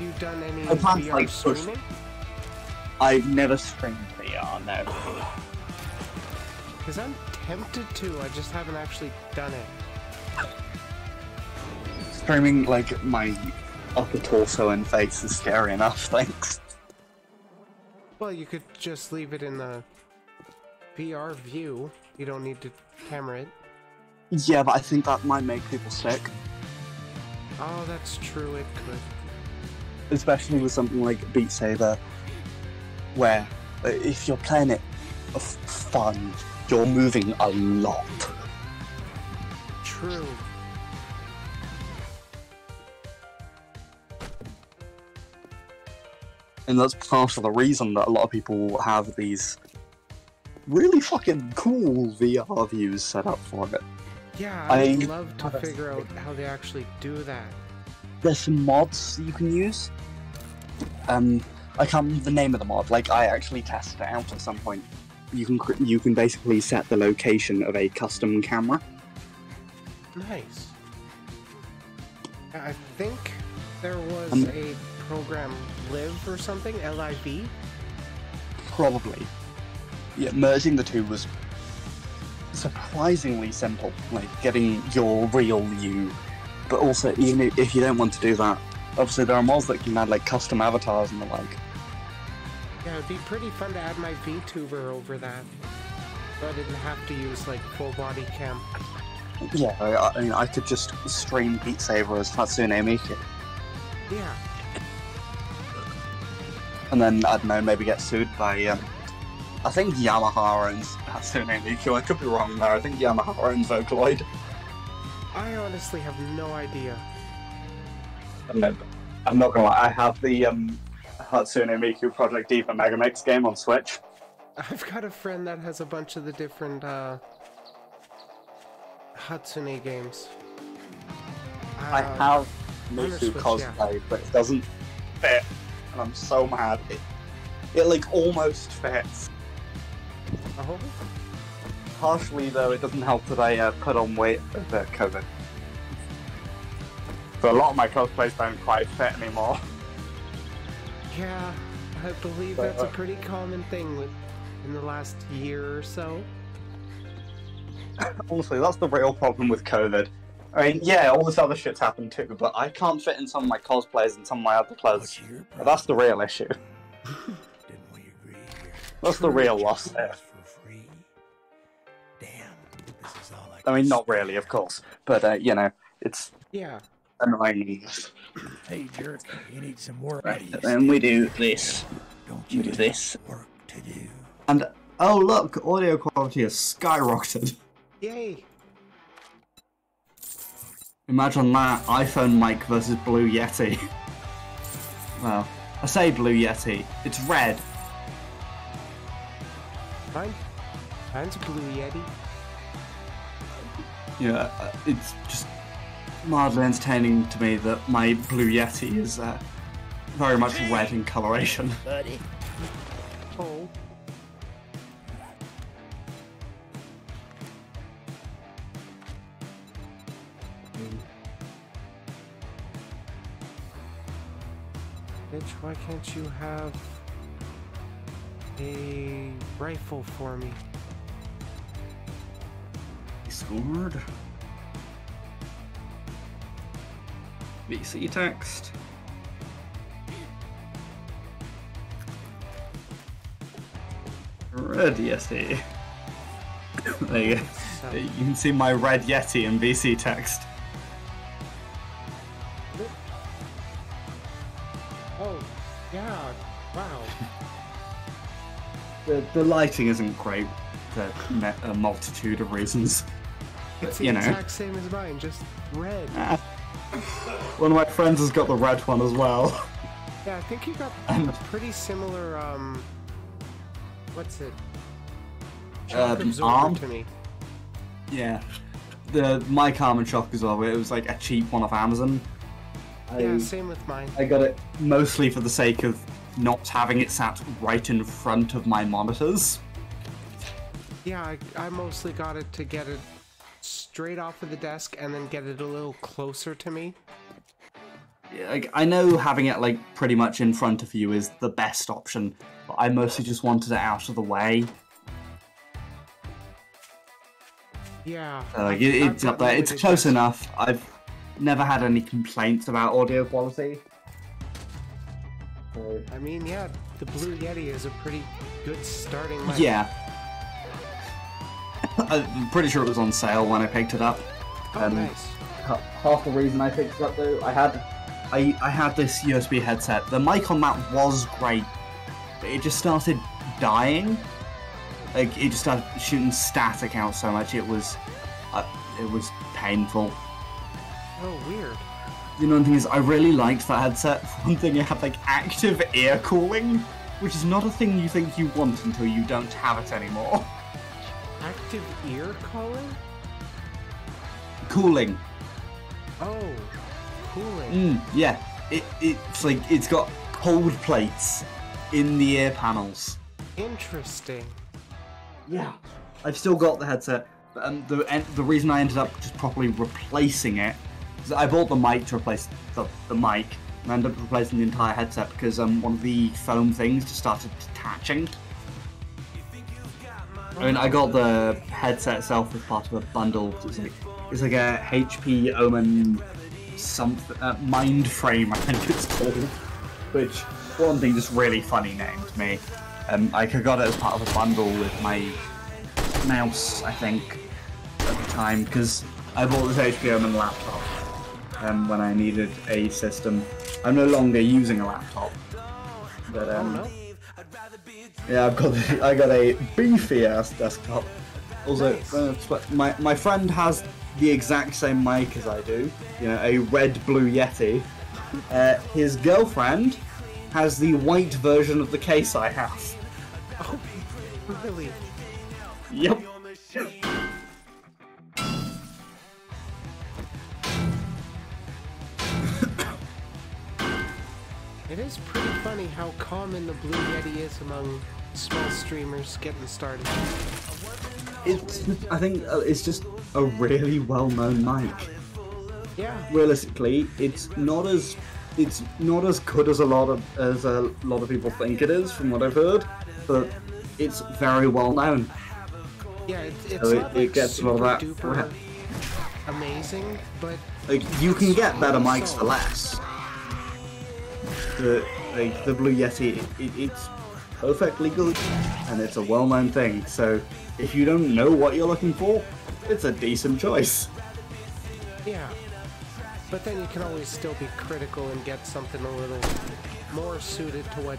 you done any VR streaming? I've never streamed VR, no. Because I'm tempted to, I just haven't actually done it. Streaming, my upper torso and face is scary enough, thanks. Well, you could just leave it in the VR view. You don't need to camera it. Yeah, but I think that might make people sick. Oh, that's true, it could. Especially with something like Beat Saber, where if you're playing it for fun, you're moving a lot. True. And that's part of the reason that a lot of people have these really fucking cool VR views set up for it. Yeah, I'd love to figure out how they actually do that. There's some mods you can use. I can't remember the name of the mod. I actually tested it out at some point. You can basically set the location of a custom camera. Nice. I think there was a program Live or something, LIV? Probably. Yeah, merging the two was surprisingly simple, getting your real you. But also, even if you don't want to do that, obviously there are mods that can add custom avatars and the like. Yeah, it'd be pretty fun to add my VTuber over that. But I didn't have to use full body cam. Yeah, I mean, I could just stream Beat Saber as Hatsune Miku. Yeah. And then, I don't know, maybe get sued by, I think Yamaha owns Hatsune Miku. I could be wrong there. I think Yamaha owns Vocaloid. I honestly have no idea. I'm not gonna lie, I have the Hatsune Miku Project Diva Megamix game on Switch. I've got a friend that has a bunch of the different Hatsune games. I have Miku Switch, cosplay, yeah. but it doesn't fit, and I'm so mad. It almost fits. Oh? Partially, though, it doesn't help that I put on weight with COVID. So a lot of my cosplays don't quite fit anymore. Yeah, I believe that's a pretty common thing in the last year or so. Honestly, that's the real problem with COVID. I mean, yeah, all this other shit's happened too, but I can't fit in some of my cosplays and some of my other clothes. That's the real issue. Didn't we agree here? That's the real loss there. For free? Damn, this is all I mean, not really, of course, but it's Yeah. annoying. Hey, jerk, you need some work. Right, then we do this. Don't We do this. work to do? And oh look, audio quality has skyrocketed. Yay! Imagine that, iPhone mic versus Blue Yeti. Well, I say Blue Yeti, it's red. Mine's Blue Yeti. Yeah, it's just mildly entertaining to me that my Blue Yeti is very much red in coloration. Buddy. Oh. Bitch, why can't you have a rifle for me? Scored. VC text. Red Yeti. There you go. You can see my Red Yeti in VC text. Oh, yeah, wow. The lighting isn't great for a multitude of reasons. It's But, the you know. exact same as mine, just red. One of my friends has got the red one as well. Yeah, I think you got a pretty similar, what's it? Shock absorber arm? to me. Yeah. The mic arm and shock as well, it was like a cheap one off Amazon. Yeah, same with mine. I got it mostly for the sake of not having it sat right in front of my monitors. Yeah, I mostly got it to get it straight off of the desk and then get it a little closer to me. Yeah, like, I know having it like pretty much in front of you is the best option, but I mostly just wanted it out of the way. Yeah. So, like, I've it's got up there. It's limited close desk. enough. I've never had any complaints about audio quality. So, I mean, yeah, the Blue Yeti is a pretty good starting mic. yeah. I'm pretty sure it was on sale when I picked it up. Oh, nice. Half the reason I picked it up though, I had this USB headset. The mic on that was great, but it just started dying. Like it just started shooting static out so much. It was painful. Oh, weird. You know, the thing is, I really liked that headset. For one thing, it had like active ear cooling, which is not a thing you think you want until you don't have it anymore. Active ear calling? Cooling. Oh, cooling. Yeah, it's like it's got cold plates in the ear panels. Interesting. Yeah, I've still got the headset. But, the reason I ended up just properly replacing it is I bought the mic to replace the mic, and I ended up replacing the entire headset because one of the foam things just started detaching. I mean, I got the headset itself as part of a bundle. It's like a HP Omen something Mind Frame, I think it's called. Which, for one thing, just really funny name to me. I got it as part of a bundle with my mouse, I think, at the time, because I bought this HP Omen laptop when I needed a system. I'm no longer using a laptop, but Oh, no. yeah, I got a beefy ass desktop. Also, Nice. my friend has the exact same mic as I do. You know, a red Blue Yeti. His girlfriend has the white version of the case I have. Oh, really? Yep. It is pretty funny how common the Blue Yeti is among small streamers getting started. I think it's just a really well-known mic. Yeah. Realistically, it's not as good as a lot of people think it is, from what I've heard, but it's very well known. Yeah, it's So not it like gets a lot of super that. duper amazing, but Like you can get better mics for less. The Blue Yeti, it's perfectly good, and it's a well-known thing. So if you don't know what you're looking for, it's a decent choice. yeah. But then you can always still be critical and get something a little more suited to what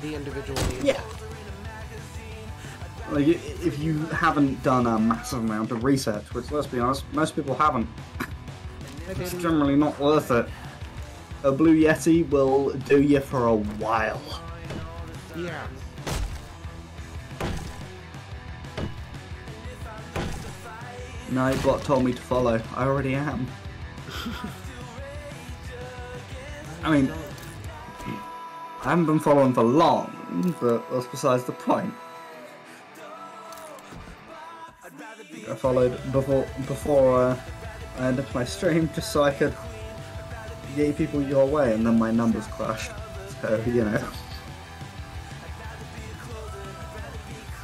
the individual needs. Yeah. Like if you haven't done a massive amount of research, which let's be honest, most people haven't, it's generally not worth it. A Blue Yeti will do you for a while. Yeah. Nightbot told me to follow. I already am. I mean, I haven't been following for long, but that's besides the point. I followed before I ended my stream just so I could get people your way, and then my numbers crashed. So, you know.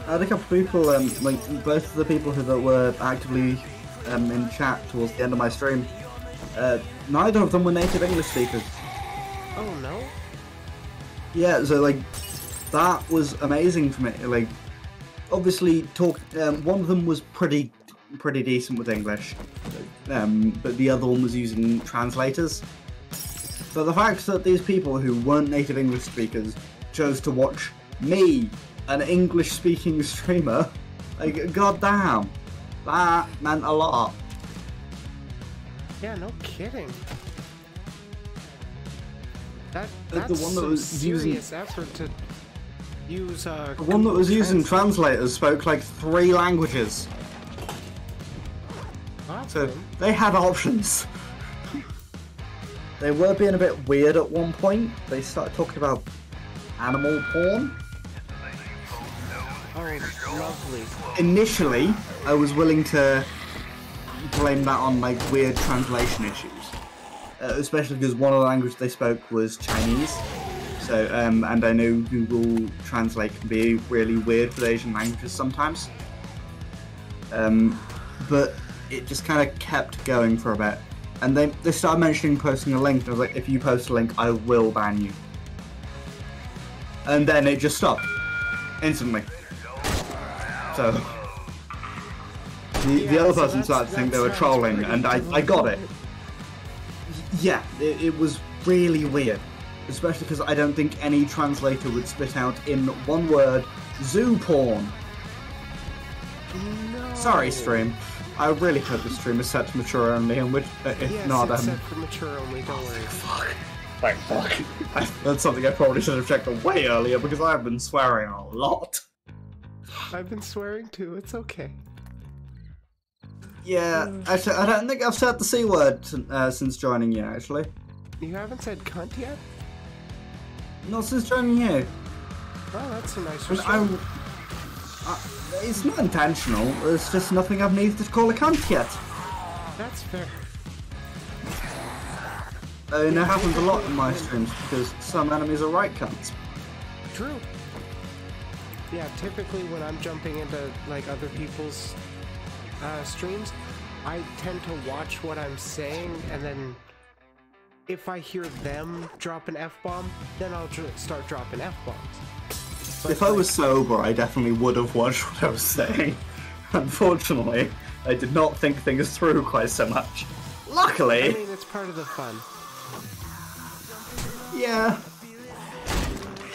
I had a couple of people, like both of the people who were actively in chat towards the end of my stream, neither of them were native English speakers. Oh no? Yeah, so like, that was amazing for me. Like, obviously, one of them was pretty decent with English, but the other one was using translators. So the fact that these people who weren't native English speakers chose to watch me, an English-speaking streamer, like, goddamn, that meant a lot. Yeah, no kidding. That's The one that some was serious effort to use. The one that was using translators spoke like 3 languages, so they had options. They were being a bit weird at one point. They started talking about animal porn. Oh, lovely. Initially, I was willing to blame that on like weird translation issues, especially because one of the languages they spoke was Chinese. So, and I know Google Translate can be really weird for Asian languages sometimes. But it just kind of kept going for a bit. And they started mentioning posting a link, and I was like, if you post a link, I will ban you. And then it just stopped. Instantly. So, the other person started to think they were trolling, and I got it. Yeah, it was really weird. Especially because I don't think any translator would spit out in one word, zoo porn. No. Sorry, stream. I really hope the stream is set to mature only, and if Yes, not, it's set for mature only, don't worry. Fuck. Thank fuck. That's something I probably should have checked way earlier, because I've been swearing a lot. I've been swearing too, it's okay. Yeah, actually, I don't think I've said the C word since joining you, actually. You haven't said cunt yet? Not since joining you. Oh, that's a nice And response. it's not intentional, it's just nothing I've needed to call a cunt yet. That's fair. It happens a lot in my streams, because some enemies are right cunts. True. Yeah, typically when I'm jumping into like other people's streams, I tend to watch what I'm saying, and then if I hear them drop an F-bomb, then I'll start dropping F-bombs. If I was sober, I definitely would have watched what I was saying. Unfortunately, I did not think things through quite so much. Luckily, I mean, it's part of the fun. yeah.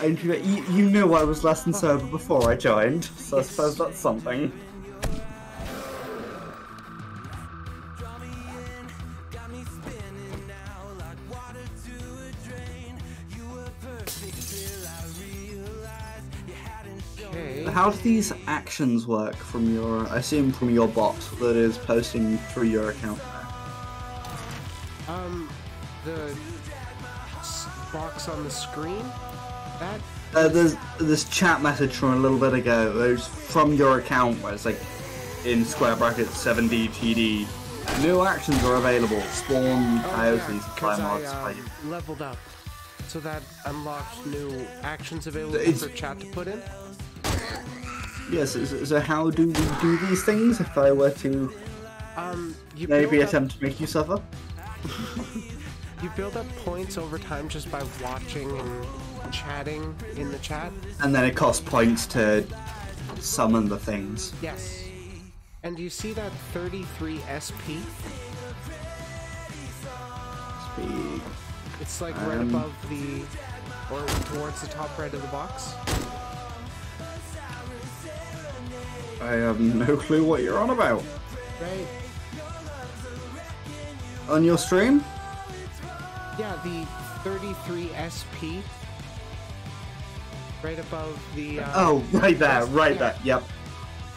You knew I was less than sober before I joined, so I suppose that's something. How do these actions work from your, I assume from your bot that is posting through your account now? The box on the screen, that... There's this chat message from a little bit ago, there's from your account where it's like, in square brackets 7D TD, new actions are available, spawn, IOCs, time mods. I leveled up, so that unlocked new actions available for chat to put in. Yes, so how do we do these things if I were to You maybe attempt to make you suffer? You build up points over time just by watching and chatting in the chat. And then it costs points to summon the things. Yes. And you see that 33 SP? Speed. It's like right above the, or towards the top right of the box. I have no clue what you're on about. Right. On your stream? Yeah, the 33 SP. Right above the... oh, right there, right there, yep.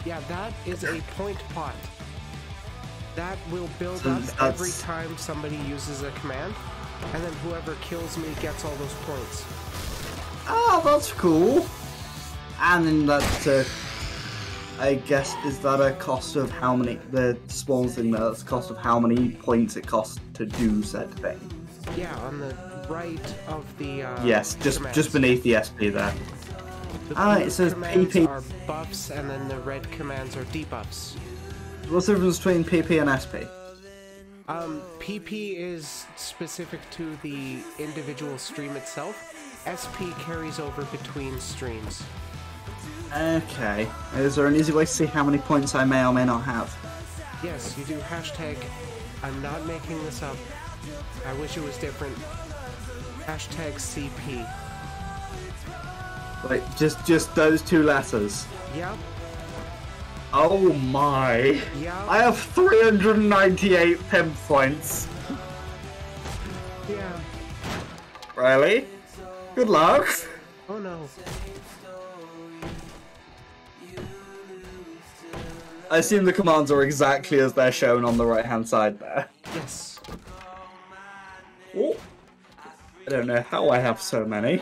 Yeah, that is a point pot. That will build So up that's- every time somebody uses a command, and then whoever kills me gets all those points. Oh, that's cool. And then that I guess, is that a cost of how many, the spawns thing there, that's a cost of how many points it costs to do said thing? Yeah, on the right of the Yes, just commands. beneath the SP there. The Ah, blue it says commands PP. are buffs, and then the red commands are debuffs. What's the difference between PP and SP? PP is specific to the individual stream itself. SP carries over between streams. Okay. Is there an easy way to see how many points I may or may not have? Yes, you do hashtag, I'm not making this up, I wish it was different, hashtag CP. Wait, just those two letters. Yep, Oh my. yep, I have 398 pimp points. yeah. Really? Good luck. Oh no. I assume the commands are exactly as they're shown on the right hand side there. Yes. Oh. I don't know how I have so many.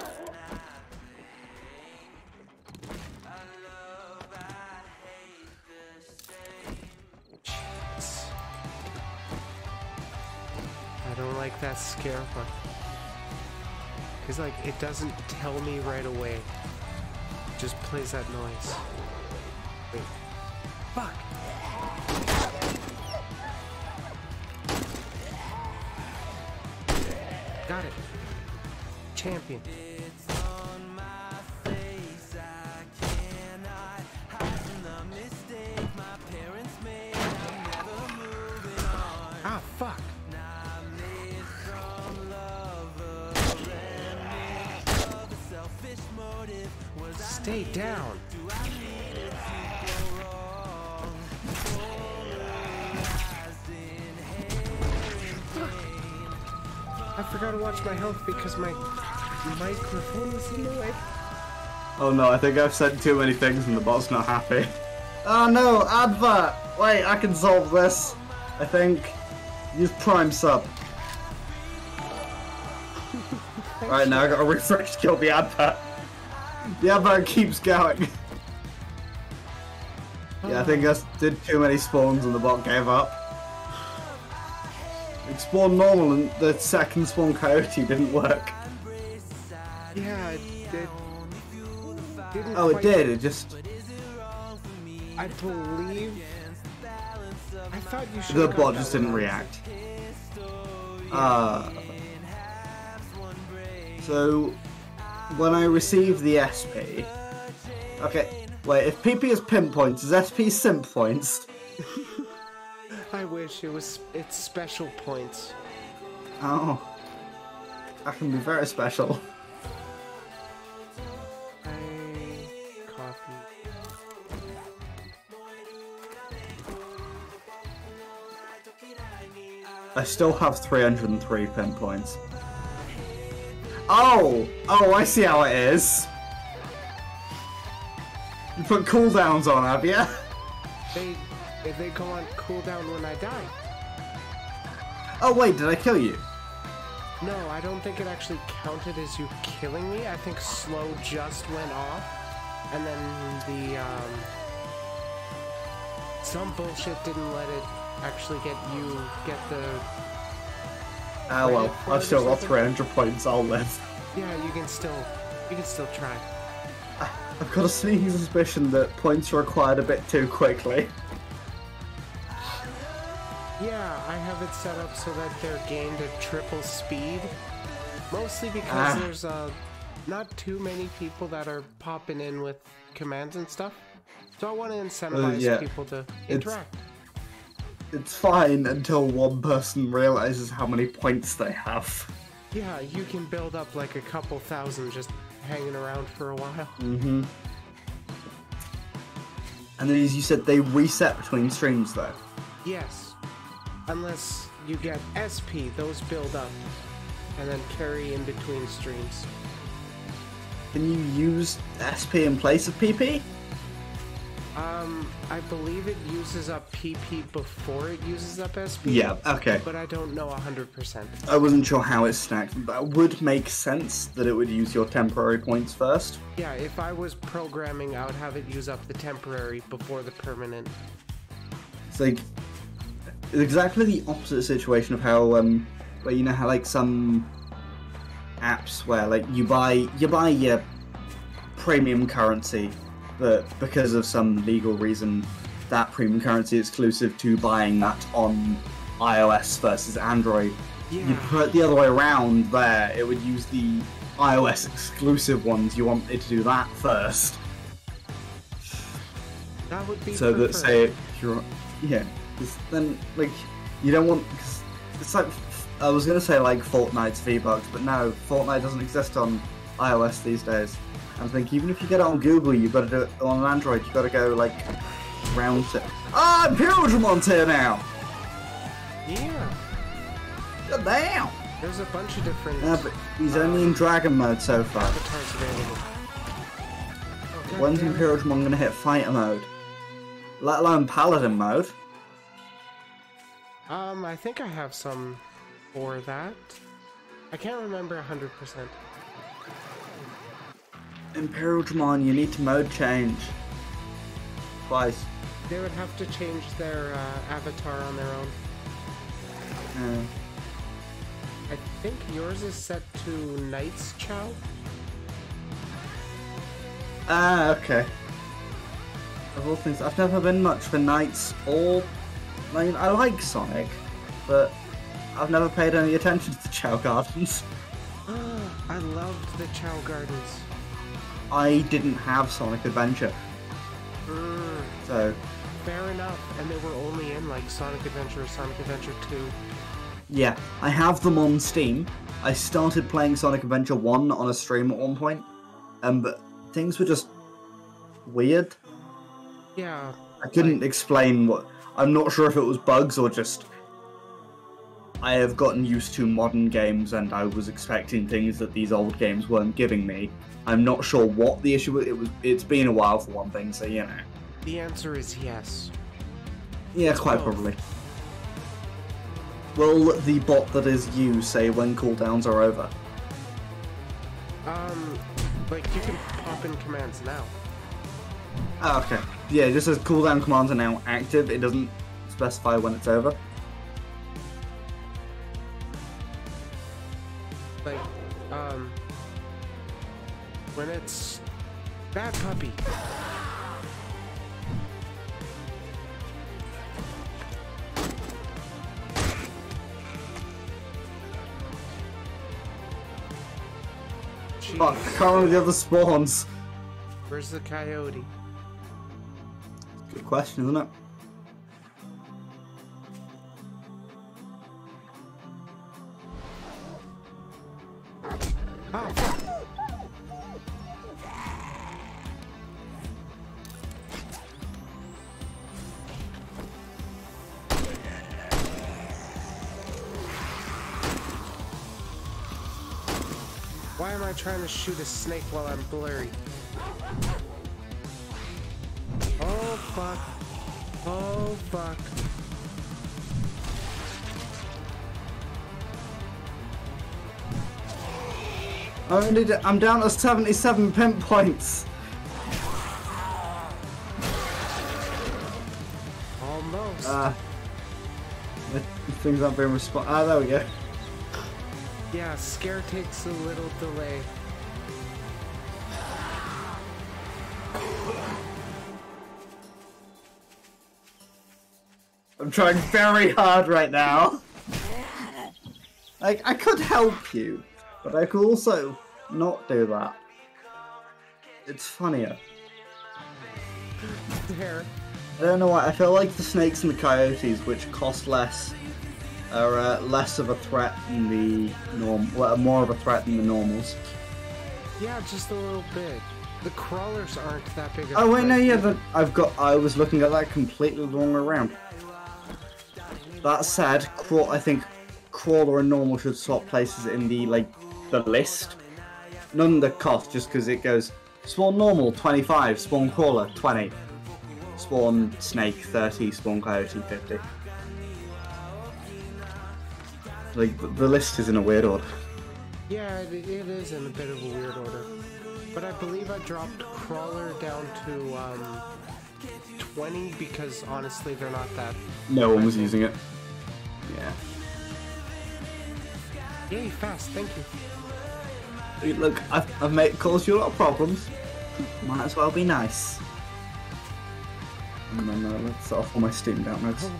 I don't like that scare button. Cause like, it doesn't tell me right away. It just plays that noise. Wait. Fuck! Got it. Champion. Ah, fuck. Stay down. I forgot to watch my health because my microphone was in the way. Oh no, I think I've said too many things and the bot's not happy. Oh no, advert! Wait, I can solve this. I think. Use Prime Sub. Right now I gotta refresh to kill the advert. The advert keeps going. Yeah, I think I did too many spawns and the bot gave up. It spawned normal and the second spawn coyote didn't work. Yeah, it didn't Oh, it quite- did, it just... I believe... I thought you should The have bot got just that didn't one. react. So, when I receive the SP... Okay, wait, if PP is pimp points, is SP simp points? I wish it's special points. Oh. That can be very special. Coffee. I still have 303 pimp points. Oh! Oh, I see how it is. You put cooldowns on, have you? They go on cooldown when I die. Oh wait, did I kill you? No, I don't think it actually counted as you killing me. I think slow just went off, and then the some bullshit didn't let it actually get the. Ah well, for I've it or still got something. 300 points, I'll live. Yeah, you can still try. I've got a sneaking suspicion that points are acquired a bit too quickly. Yeah, I have it set up so that they're gained at triple speed. Mostly because there's not too many people that are popping in with commands and stuff. So I want to incentivize yeah. people to interact. It's fine until one person realizes how many points they have. Yeah, you can build up like a couple thousand just hanging around for a while. Mm-hmm. And then as you said, they reset between streams though. Yes. Unless you get SP, those build up and then carry in between streams. Can you use SP in place of PP? I believe it uses up PP before it uses up SP. Yeah, okay. But I don't know 100%. I wasn't sure how it's stacked. That would make sense that it would use your temporary points first. Yeah, if I was programming, I would have it use up the temporary before the permanent. It's like it's exactly the opposite situation of how where you know how like some apps where like you buy your premium currency, but because of some legal reason that premium currency is exclusive to buying that on iOS versus Android. Yeah. You put it the other way around there, it would use the iOS exclusive ones. You want it to do that first. That would be So that preferred. say if you're yeah, 'cause then like you don't want. Cause it's like I was gonna say like Fortnite's V-Bucks, but no, Fortnite doesn't exist on iOS these days. I think even if you get it on Google, you've got to do it on Android. You've got to go like round it. Ah, Imperial Dramon's here now. Yeah. God damn. There's a bunch of different Yeah, but he's only in Dragon mode so far. avatars available. Oh, God When's damn it. Imperial Dramon gonna hit Fighter mode? Let alone Paladin mode. I think I have some for that. I can't remember 100%. Imperial Dramon, you need to mode change. Twice. They would have to change their avatar on their own. Yeah. I think yours is set to Knight's Chow. Ah, okay. Of all things, I've never been much for Knights or... I mean, I like Sonic, but I've never paid any attention to the Chow Gardens. I loved the Chow Gardens. I didn't have Sonic Adventure, so... Fair enough, and they were only in like Sonic Adventure or Sonic Adventure 2. Yeah, I have them on Steam. I started playing Sonic Adventure 1 on a stream at one point, but things were just weird. Yeah. I couldn't explain what... I'm not sure if it was bugs or just... I have gotten used to modern games and I was expecting things that these old games weren't giving me. I'm not sure what the issue was. It's been a while for one thing, so you know. The answer is yes. Yeah, quite both. probably. Will the bot that is you say when cooldowns are over? Like you can pop in commands now. Ah, okay. Yeah, it just says cooldown commands are now active. It doesn't specify when it's over. Like, when it's bad puppy. Fuck, I can't remember the other spawns. Where's the coyote? Good question, isn't it? Oh, fuck. Why am I trying to shoot a snake while I'm blurry? Oh fuck. Oh fuck. I'm down to 77 pimp points. Almost. Things aren't being Ah, there we go. Yeah, scare takes a little delay. I'm trying very hard right now. Like, I could help you, but I could also not do that. It's funnier. There. I don't know why, I feel like the snakes and the coyotes, which cost less, are less of a threat than the well, more of a threat than the normals. Yeah, just a little bit. The crawlers aren't that big of a Oh wait, no, threat. yeah, I was looking at that completely the wrong way around. That said, I think crawler and normal should swap places in the list. None the cost, just because it goes spawn normal 25, spawn crawler 20. spawn snake 30, spawn coyote 50. Like, the list is in a weird order. Yeah, it is in a bit of a weird order. But I believe I dropped crawler down to 20 because honestly they're not that. No one was using it. Yeah. Yay, fast, thank you. Hey, look, I've caused you a lot of problems. Might as well be nice. And then let's set off all my Steam downloads.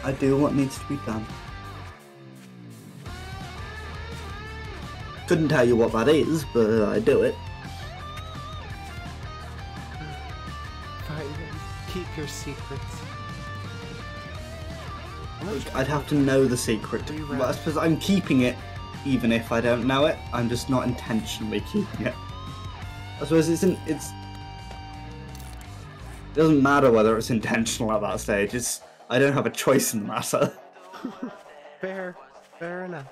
I do what needs to be done. Couldn't tell you what that is, but I do it. Fine, keep your secrets. I'd have to know the secret, but I suppose I'm keeping it even if I don't know it. I'm just not intentionally keeping it. I suppose it doesn't matter whether it's intentional at that stage. I don't have a choice in the matter. Fair enough.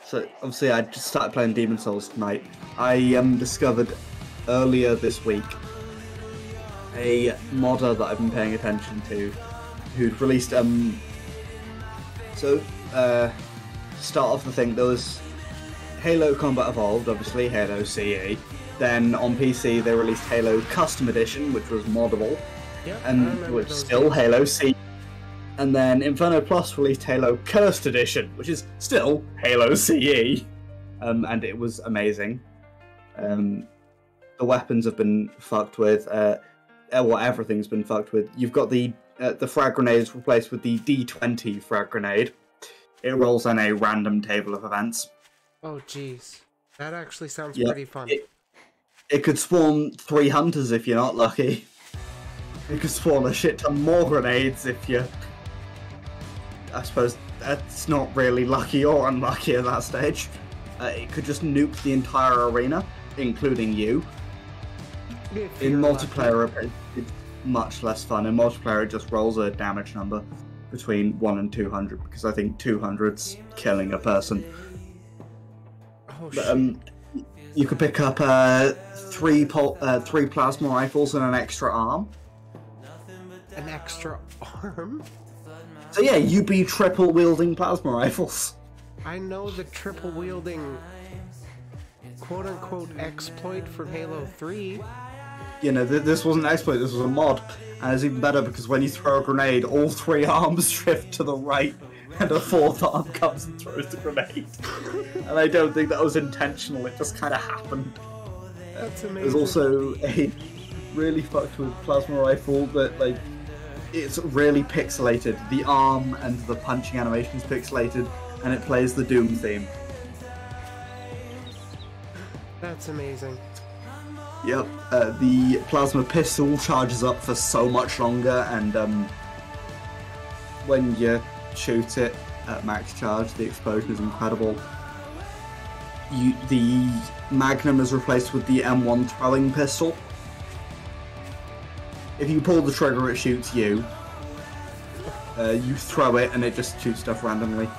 So obviously I just started playing Demon Souls tonight. I discovered earlier this week a modder that I've been paying attention to, who'd released start off the thing, there was Halo Combat Evolved, obviously Halo CE. Then on PC they released Halo Custom Edition, which was moddable, and which still Halo CE. And then Inferno Plus released Halo Cursed Edition, which is still Halo CE, and it was amazing. The weapons have been fucked with. Everything's been fucked with. You've got the frag grenades replaced with the D20 frag grenade. It rolls on a random table of events. Oh jeez, that actually sounds pretty fun. It could spawn 3 hunters if you're not lucky. It could spawn a shit ton more grenades if you... I suppose that's not really lucky or unlucky at that stage. It could just nuke the entire arena, including you. In multiplayer, it's much less fun. In multiplayer, it just rolls a damage number between 1 and 200, because I think 200's killing a person. Oh, shit. You could pick up 3 plasma rifles and an extra arm. An extra arm? So yeah, you'd be triple wielding plasma rifles. I know the triple wielding quote-unquote exploit from Halo 3. You know, this wasn't an exploit, this was a mod. And it's even better because when you throw a grenade, all 3 arms shift to the right, and a 4th arm comes and throws the grenade. And I don't think that was intentional, it just kind of happened. That's amazing. There's also a really fucked with plasma rifle that, like, it's really pixelated. The arm and the punching animation is pixelated, and it plays the Doom theme. That's amazing. Yep, the plasma pistol charges up for so much longer, and when you shoot it at max charge, the explosion is incredible. The Magnum is replaced with the M1 throwing pistol. If you pull the trigger, it shoots you. You throw it, and it just shoots stuff randomly.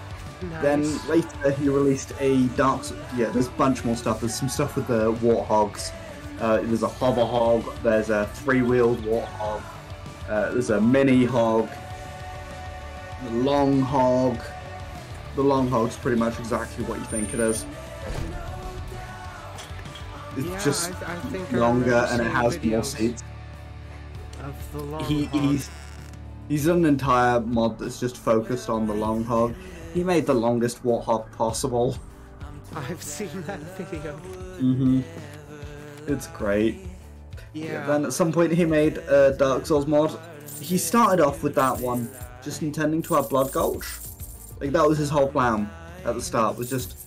Nice. Then later, he released a Dark... Yeah, there's a bunch more stuff. There's some stuff with the Warthogs. There's a hover hog, there's a 3-wheeled warthog, there's a mini hog, the long hog. The long hog's pretty much exactly what you think it is. It's just I think longer and it has more seats. Of the long hog. He's done an entire mod that's just focused on the long hog. He made the longest warthog possible. I've seen that video. Mm-hmm. It's great. Yeah. Then at some point he made a Dark Souls mod. He started off with that one, just intending to have Blood Gulch. Like, that was his whole plan at the start, was just,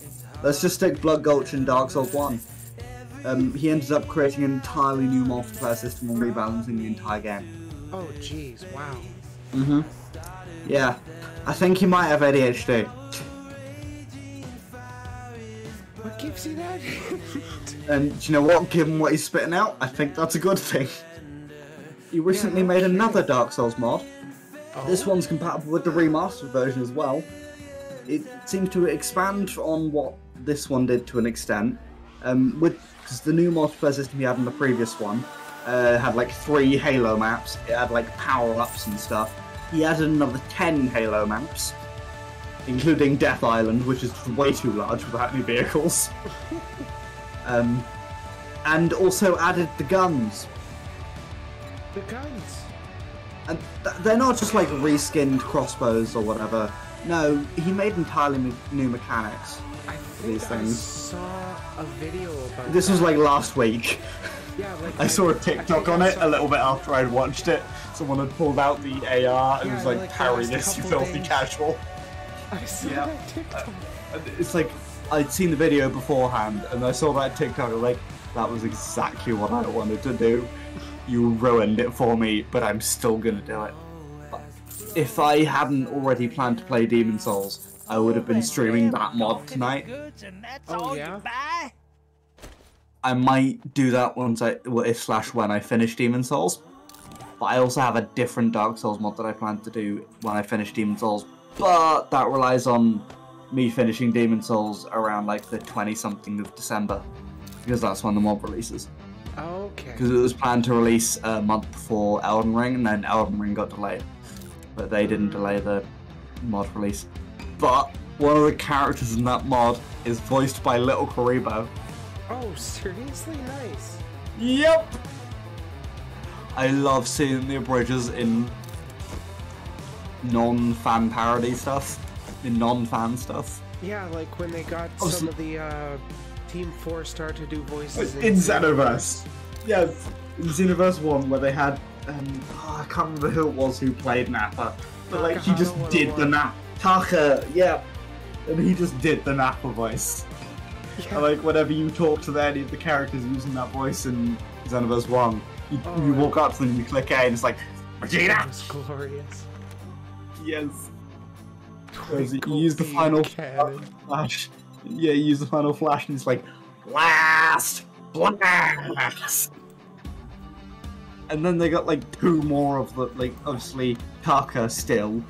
let's just stick Blood Gulch in Dark Souls 1. He ended up creating an entirely new multiplayer system and rebalancing the entire game. Oh jeez, wow. Mm-hmm. Yeah. I think he might have ADHD. What gives you that? And do you know what? Given what he's spitting out, I think that's a good thing. He recently made another Dark Souls mod. Oh. This one's compatible with the remastered version as well. It seems to expand on what this one did to an extent. Because the new multiplayer system he had in the previous one had like 3 Halo maps. It had like power-ups and stuff. He added another 10 Halo maps, including Death Island, which is way too large without any vehicles. And also added the guns. The guns. And they're not just like reskinned crossbows or whatever. No, he made entirely new mechanics. I think These I things. saw a video about This that. was like last week. Yeah, like I saw a I TikTok think on I it saw- a little bit after I'd watched it. Someone had pulled out the AR and Yeah, was like, like, the parry last this, you couple filthy days. casual. I saw Yeah. that TikTok. And it's like, I'd seen the video beforehand, and I saw that TikTok, and like, that was exactly what I wanted to do. You ruined it for me, but I'm still gonna do it. If I hadn't already planned to play Demon Souls, I would have been streaming that mod tonight. Oh yeah. I might do that once when I finish Demon Souls. But I also have a different Dark Souls mod that I plan to do when I finish Demon Souls. But that relies on me finishing Demon Souls around like the 20-something of December. Because that's when the mod releases. Okay. Because it was planned to release a month before Elden Ring, and then Elden Ring got delayed. But they didn't delay the mod release. But one of the characters in that mod is voiced by Little Karibo. Oh, seriously? Nice. Yep! I love seeing the abridgers in non-fan parody stuff. In non-fan stuff. Yeah, like when they got Oh, some so- of the Team 4-star to do voices In Xenoverse. Yeah, in Xenoverse 1 where they had, I can't remember who it was who played Nappa. But like, he just Takahata did the 101. Nappa. Taka, yeah. And he just did the Nappa voice. Yeah. And like, whenever you talk to any of the characters using that voice in Xenoverse 1, you Oh, walk up to them, you click A, and it's like, That Vegeta! was glorious. Yes. Whereas you Twinkle use the beam final cannon. flash. Yeah, you use the final flash, and it's like, blast! Blast! And then they got like 2 more of the, like, obviously, Taka still.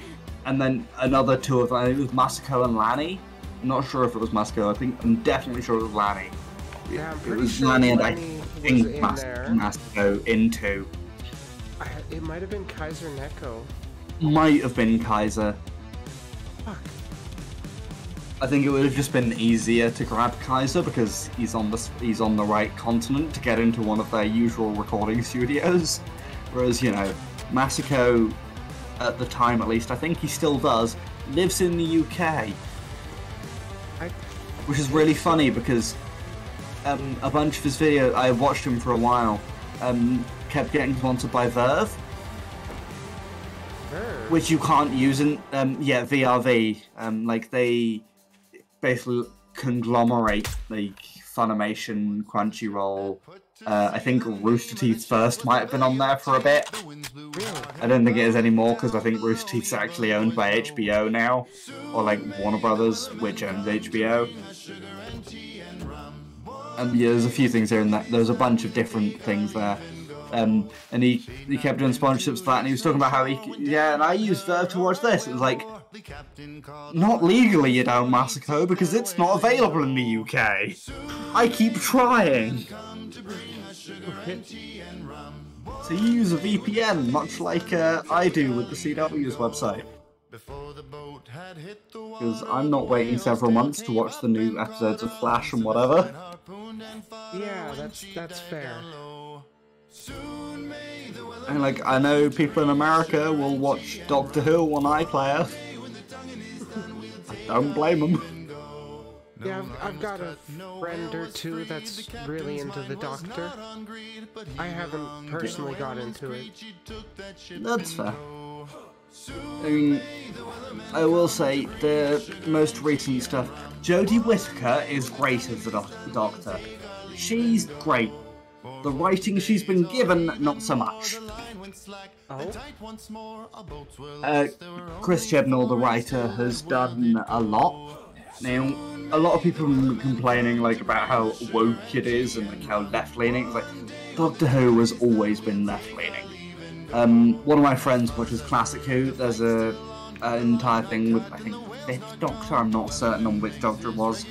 And then another 2 of them, I think it was Masako and Lanny. I'm not sure if it was Masako, I'm definitely sure it was Lanny. Yeah, I'm It pretty was sure Lanny and Lanny I was think in there. Masako into. It might have been Kaiser Neko. Might have been Kaiser. Fuck. I think it would have just been easier to grab Kaiser because he's on the right continent to get into one of their usual recording studios. Whereas, you know, Masako, at the time at least, I think he still does, lives in the UK. Which is really funny because a bunch of his videos, I watched him for a while, kept getting sponsored by Verve, Verve? which you can't use in, VRV. Like, they basically conglomerate, like, Funimation, Crunchyroll. I think Rooster Teeth first might have been on there for a bit. I don't think it is anymore because I think Rooster Teeth's actually owned by HBO now, or like Warner Brothers, which owns HBO. Yeah, there's a few things here and that. There's a bunch of different things there. And he kept doing sponsorships for that, and he was talking about how and I use Verve to watch this. It was like, not legally, you don't, Masako, because it's not available in the UK. I keep trying. So you use a VPN, much like I do with the CW's website. Because I'm not waiting several months to watch the new episodes of Flash and whatever. Yeah, that's fair. And like, I know people in America will watch Doctor Who on iPlayer. I don't blame them. Yeah, I've got a friend or two that's really into the Doctor. I haven't personally got into it. That's fair. I mean, I will say the most recent stuff. Jodie Whittaker is great as the Doctor. She's great. The writing she's been given, not so much. Oh? Chris Chibnall, the writer, has done a lot. Now, a lot of people are complaining like about how woke it is and like how left-leaning. It's like, Doctor Who has always been left-leaning. One of my friends watches Classic Who. There's a entire thing with, I think, Fifth Doctor. I'm not certain on which Doctor it was.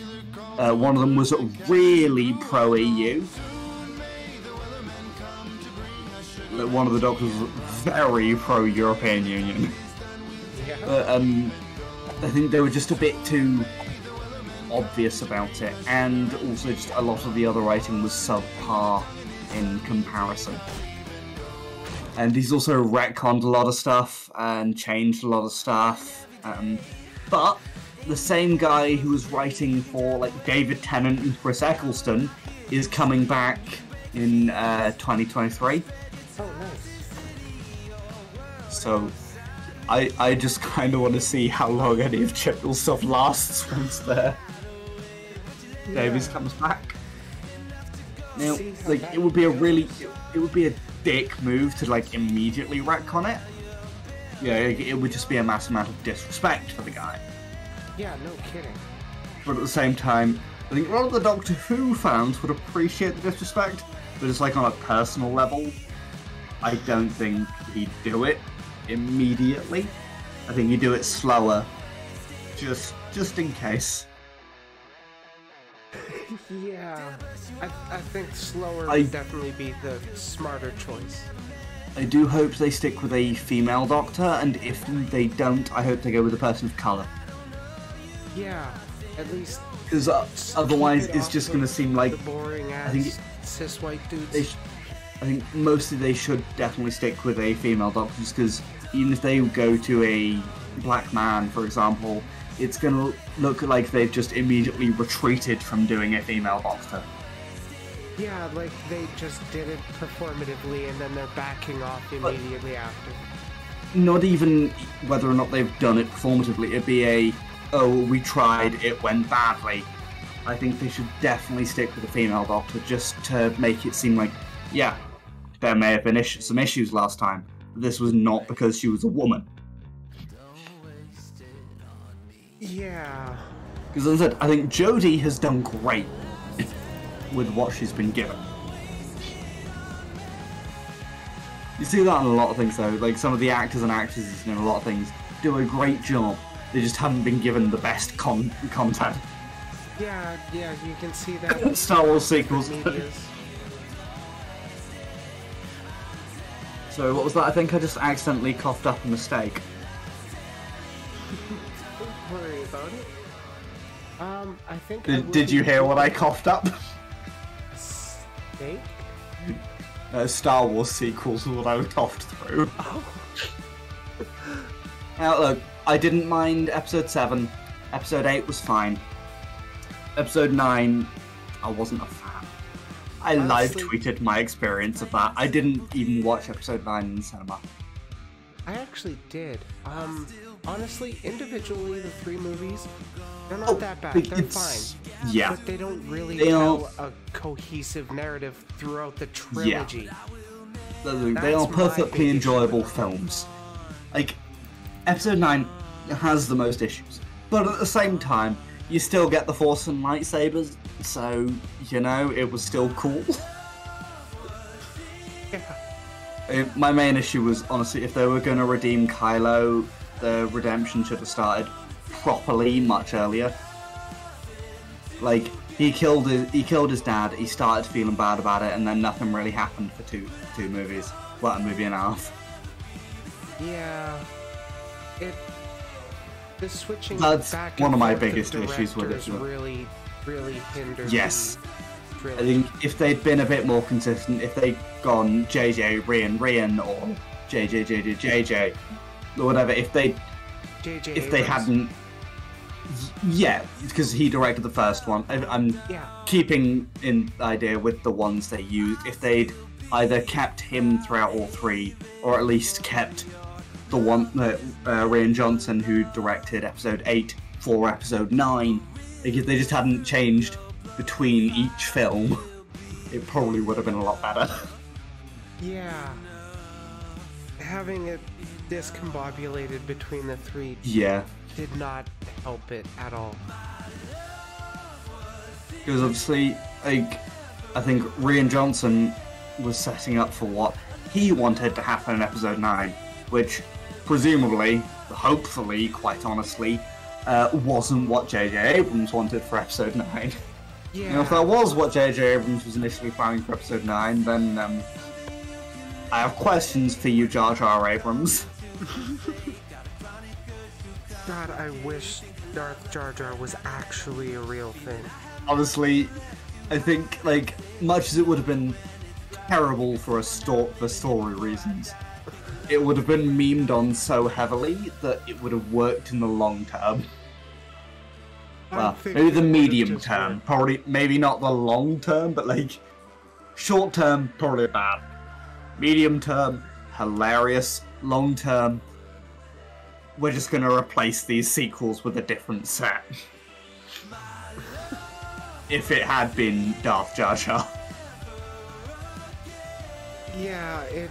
One of them was really pro-EU. One of the Doctors was very pro-European Union. Yeah. I think they were just a bit too obvious about it, and also just a lot of the other writing was subpar in comparison. And he's also retconned a lot of stuff and changed a lot of stuff. But the same guy who was writing for like David Tennant and Chris Eccleston is coming back in 2023. Oh, nice. So I just kind of want to see how long any of Chibnall's stuff lasts once Davies comes back. Now, like, it would be a dick move to like immediately retcon it. Yeah, it would just be a massive amount of disrespect for the guy. Yeah, no kidding. But at the same time, I think a lot of the Doctor Who fans would appreciate the disrespect, but it's like on a personal level, I don't think he'd do it immediately. I think he'd do it slower, just in case. Yeah, I think slower would definitely be the smarter choice. I do hope they stick with a female Doctor, and if they don't, I hope they go with a person of colour. Yeah, at least. Because otherwise, it's just going to seem like the boring ass I think cis white dudes. I think mostly they should definitely stick with a female Doctor, because even if they go to a black man, for example, it's going to look like they've just immediately retreated from doing a female Doctor. Yeah, like they just did it performatively and then they're backing off immediately after. Not even whether or not they've done it performatively, it'd be oh, we tried, it went badly. I think they should definitely stick with the female Doctor just to make it seem like, yeah, there may have been some issues last time, but this was not because she was a woman. Yeah. Because as I said, I think Jodie has done great with what she's been given. You see that in a lot of things though, like some of the actors and actresses in a lot of things do a great job, they just haven't been given the best content. Yeah, you can see that. Star Wars sequels. So what was that? I think I just accidentally coughed up a mistake. Don't worry about it. I think Did you hear what I coughed up? Steak? Star Wars sequels is what I coughed through. Oh. Now look, I didn't mind episode 7. Episode 8 was fine. Episode 9, I wasn't a fan. I live tweeted my experience of that. I didn't even watch episode 9 in the cinema. I actually did. Honestly, individually, the 3 movies, they're not that bad. They're fine. Yeah. But they don't really tell a cohesive narrative throughout the trilogy. Yeah. They are perfectly enjoyable films. Like, episode 9 has the most issues. But at the same time, you still get the Force and lightsabers, so, you know, it was still cool. Yeah. My main issue was, honestly, if they were going to redeem Kylo, the redemption should have started properly much earlier. Like, he killed his dad, he started feeling bad about it, and then nothing really happened for two movies. Well, a movie and a half. Yeah. The switching That's back one of my and forth biggest issues with it. Really hindered. Yes. The I think if they'd been a bit more consistent, if they'd gone JJ, Rian, or JJ, or whatever, if they hadn't, yeah, because he directed the first one. I'm keeping in the idea with the ones they used. If they'd either kept him throughout all 3, or at least kept the one that Rian Johnson, who directed episode 8 for episode 9, if they just hadn't changed between each film, it probably would have been a lot better. Yeah. Having it discombobulated between the 3 did not help it at all. Because obviously, like, I think Rian Johnson was setting up for what he wanted to happen in episode 9, which presumably, hopefully, quite honestly, wasn't what J.J. Abrams wanted for Episode 9. Yeah. Now, if that was what J.J. Abrams was initially planning for Episode 9, then I have questions for you, Jar Jar Abrams. God, I wish Darth Jar Jar was actually a real thing. Honestly, I think, like, much as it would have been terrible for story reasons, it would have been memed on so heavily that it would have worked in the long term. Well, maybe the medium term. Probably, maybe not the long term, but like, short term, probably bad. Medium term, hilarious. Long term, we're just gonna replace these sequels with a different set. If it had been Darth Jar Jar. Yeah, it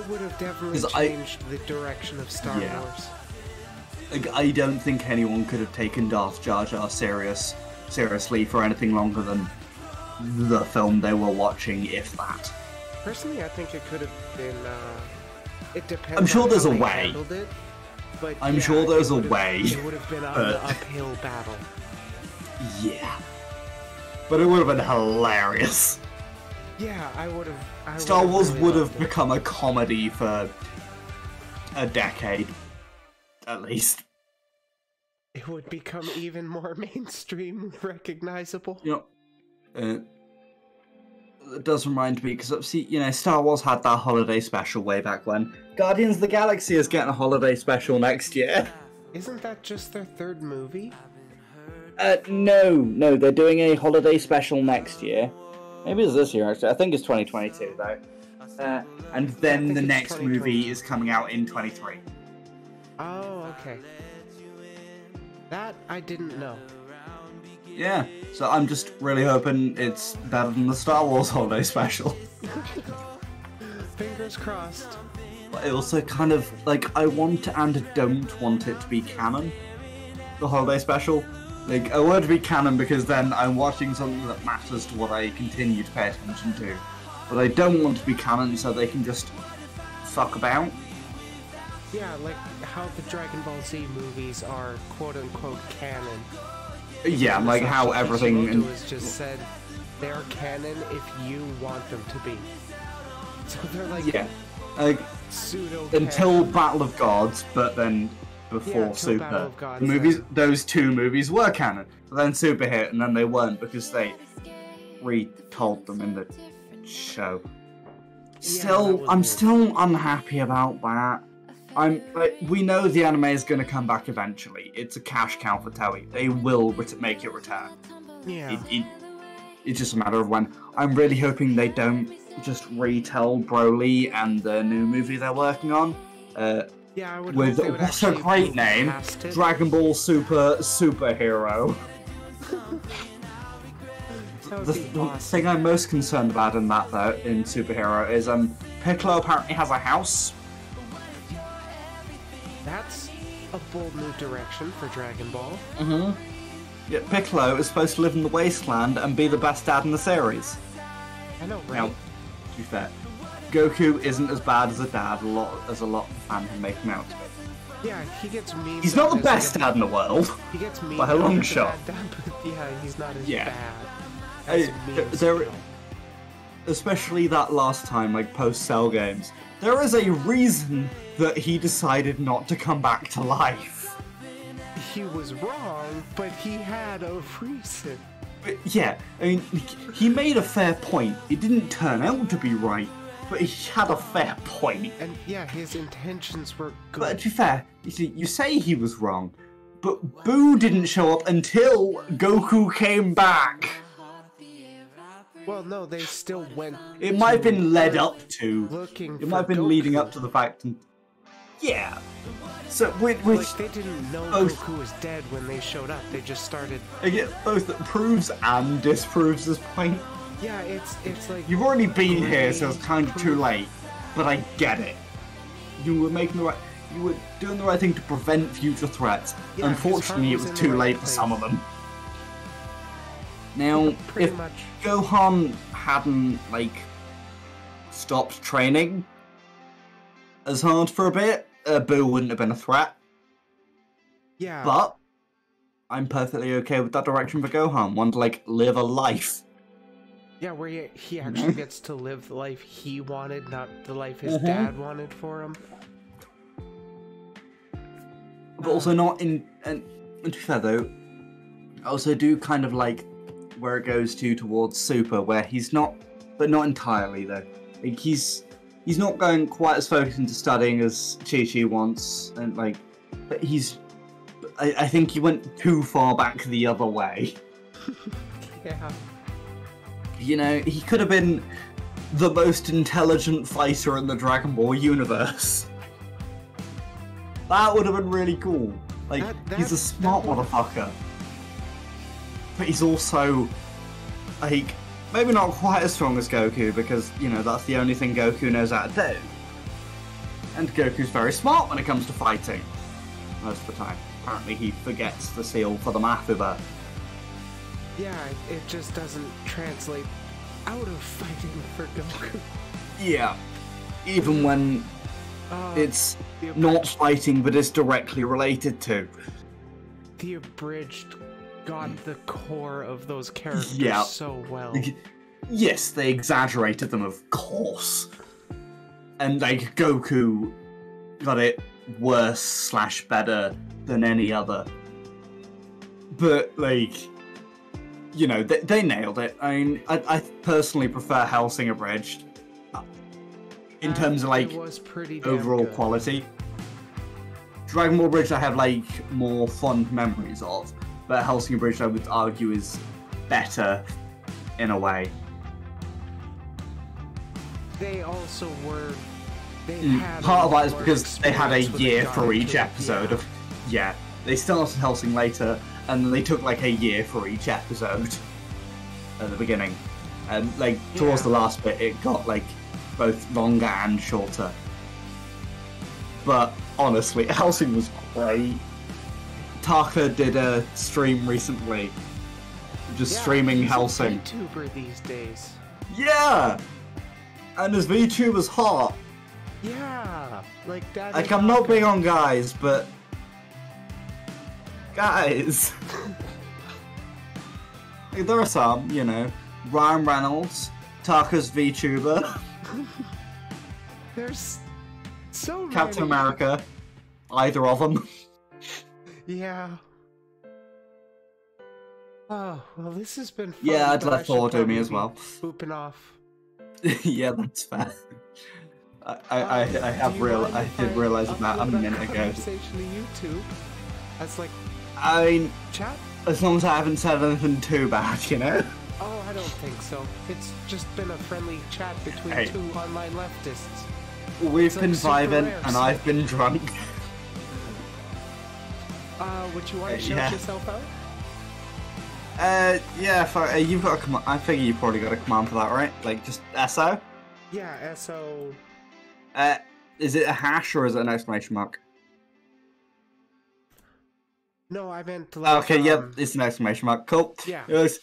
would have definitely changed the direction of Star Wars. Like, I don't think anyone could have taken Darth Jar Jar seriously for anything longer than the film they were watching, if that. Personally, I think it could have been. It depends. I'm sure on there's how a they way. handled it, but I'm sure there's a way. It would have been an uphill battle. Yeah. But it would have been hilarious. Yeah, I would have. Star Wars would have become a comedy for a decade, at least. It would become even more mainstream recognizable. You know, it does remind me, because obviously, you know, Star Wars had that holiday special way back when. Guardians of the Galaxy is getting a holiday special next year. Isn't that just their third movie? No, they're doing a holiday special next year. Maybe it's this year, actually. I think it's 2022, though. And then the next movie is coming out in 23. Oh, okay. That I didn't know. Yeah, so I'm just really hoping it's better than the Star Wars holiday special. Fingers crossed. But I also kind of, like, I want and don't want it to be canon, the holiday special. Like, I want it to be canon because then I'm watching something that matters to what I continue to pay attention to. But I don't want to be canon so they can just fuck about. Yeah, like how the Dragon Ball Z movies are quote-unquote canon. Yeah, like how everything... has just said they're canon if you want them to be. So they're like... Yeah, like, until Battle of Gods, but then before Super. The movies, those two movies were canon. But then Super hit, and then they weren't because they retold them in the show. Still, I'm still unhappy about that. We know the anime is going to come back eventually. It's a cash cow for Toei. They will make it return. Yeah. It's just a matter of when. I'm really hoping they don't just retell Broly and the new movie they're working on. Yeah, I would with what's a great name? Dragon Ball Superhero. The thing I'm most concerned about in that, though, in Superhero, is Piccolo apparently has a house. That's a bold new direction for Dragon Ball. Mm-hmm. Yeah, Piccolo is supposed to live in the wasteland and be the best dad in the series. I know, right? Now, to be fair, Goku isn't as bad as a dad as a lot of fans make him out to be. Yeah, he gets memed. He's not the best dad in the world. He gets memed by a long shot. Dad, but yeah, he's not as bad. Especially that last time, like post-Cell games, there is a reason that he decided not to come back to life. He was wrong, but he had a reason. But yeah, I mean, he made a fair point. It didn't turn out to be right, but he had a fair point. And yeah, his intentions were good. But to be fair, you say he was wrong, but Boo didn't show up until Goku came back. Well, no, they still went. It might have been led up to. Looking. It might have been Goku. leading up to the fact. Yeah. So which like they didn't know Goku was dead when they showed up. They just started. Again, both proves and disproves this point. Yeah, it's like you've already been here, so it's kind of too late. But I get it. You were making the right. You were doing the right thing to prevent future threats. Yeah, unfortunately, it was too late for some of them. Now, pretty if much. Gohan hadn't stopped training as hard for a bit, Boo wouldn't have been a threat. Yeah. But I'm perfectly okay with that direction for Gohan. Want to like live a life. Yeah, where he actually gets to live the life he wanted, not the life his dad wanted for him. But also not in. And to be fair though, I also do kind of like where it goes towards Super, where he's not, but not entirely though. Like he's not going quite as focused into studying as Chi-Chi wants, and like, but I think he went too far back the other way. Yeah. You know, he could have been the most intelligent fighter in the Dragon Ball universe. That would have been really cool. Like, he's a smart motherfucker. But he's also, like, maybe not quite as strong as Goku, because, you know, that's the only thing Goku knows how to do. And Goku's very smart when it comes to fighting. Most of the time. Apparently he forgets the seal for the Mafuba. Yeah, it just doesn't translate out of fighting for Goku. Yeah. Even when it's not fighting, but it's directly related to. The abridged got the core of those characters so well. Yes, they exaggerated them, of course. And, like, Goku got it worse / better than any other. But, like, you know, they nailed it. I mean, I personally prefer Hellsing abridged. In terms of, like, overall quality. Dragon Ball Bridge I have, like, more fond memories of. But Hellsing abridged I would argue is better, in a way. They also were... They had part of that is because they had a year for each episode of... Yeah, they started Hellsing later, and then they took, like, a year for each episode at the beginning. And, like, towards the last bit, it got, like, both longer and shorter. But, honestly, Hellsing was great. Taka did a stream recently, just streaming Hellsing. He's a VTuber these days. Yeah! And his VTuber's hot. Yeah! Like, Like, I'm not big on guys, but... Guys! Like, there are some, you know. Ryan Reynolds, Taka's VTuber, There's so many. Captain America, either of them. Yeah. Oh, well, this has been fun. Yeah, I'd but let I Thor should do me as probably well. be Booping off. Yeah, that's fair. I did realise that a minute ago. Conversation to YouTube. That's like I mean, chat. as long as I haven't said anything too bad, you know? Oh, I don't think so. It's just been a friendly chat between two online leftists. We've like been super vibing, rare. and I've been drunk. Would you want to shout Yeah. yourself out? Yeah, you've got a command. I figure you've probably got a command for that, right? Like, just SO? Yeah, SO. Is it a hash or is it an exclamation mark? No, I meant like. Okay, yep, it's an exclamation mark. Cool. Yeah. Yes.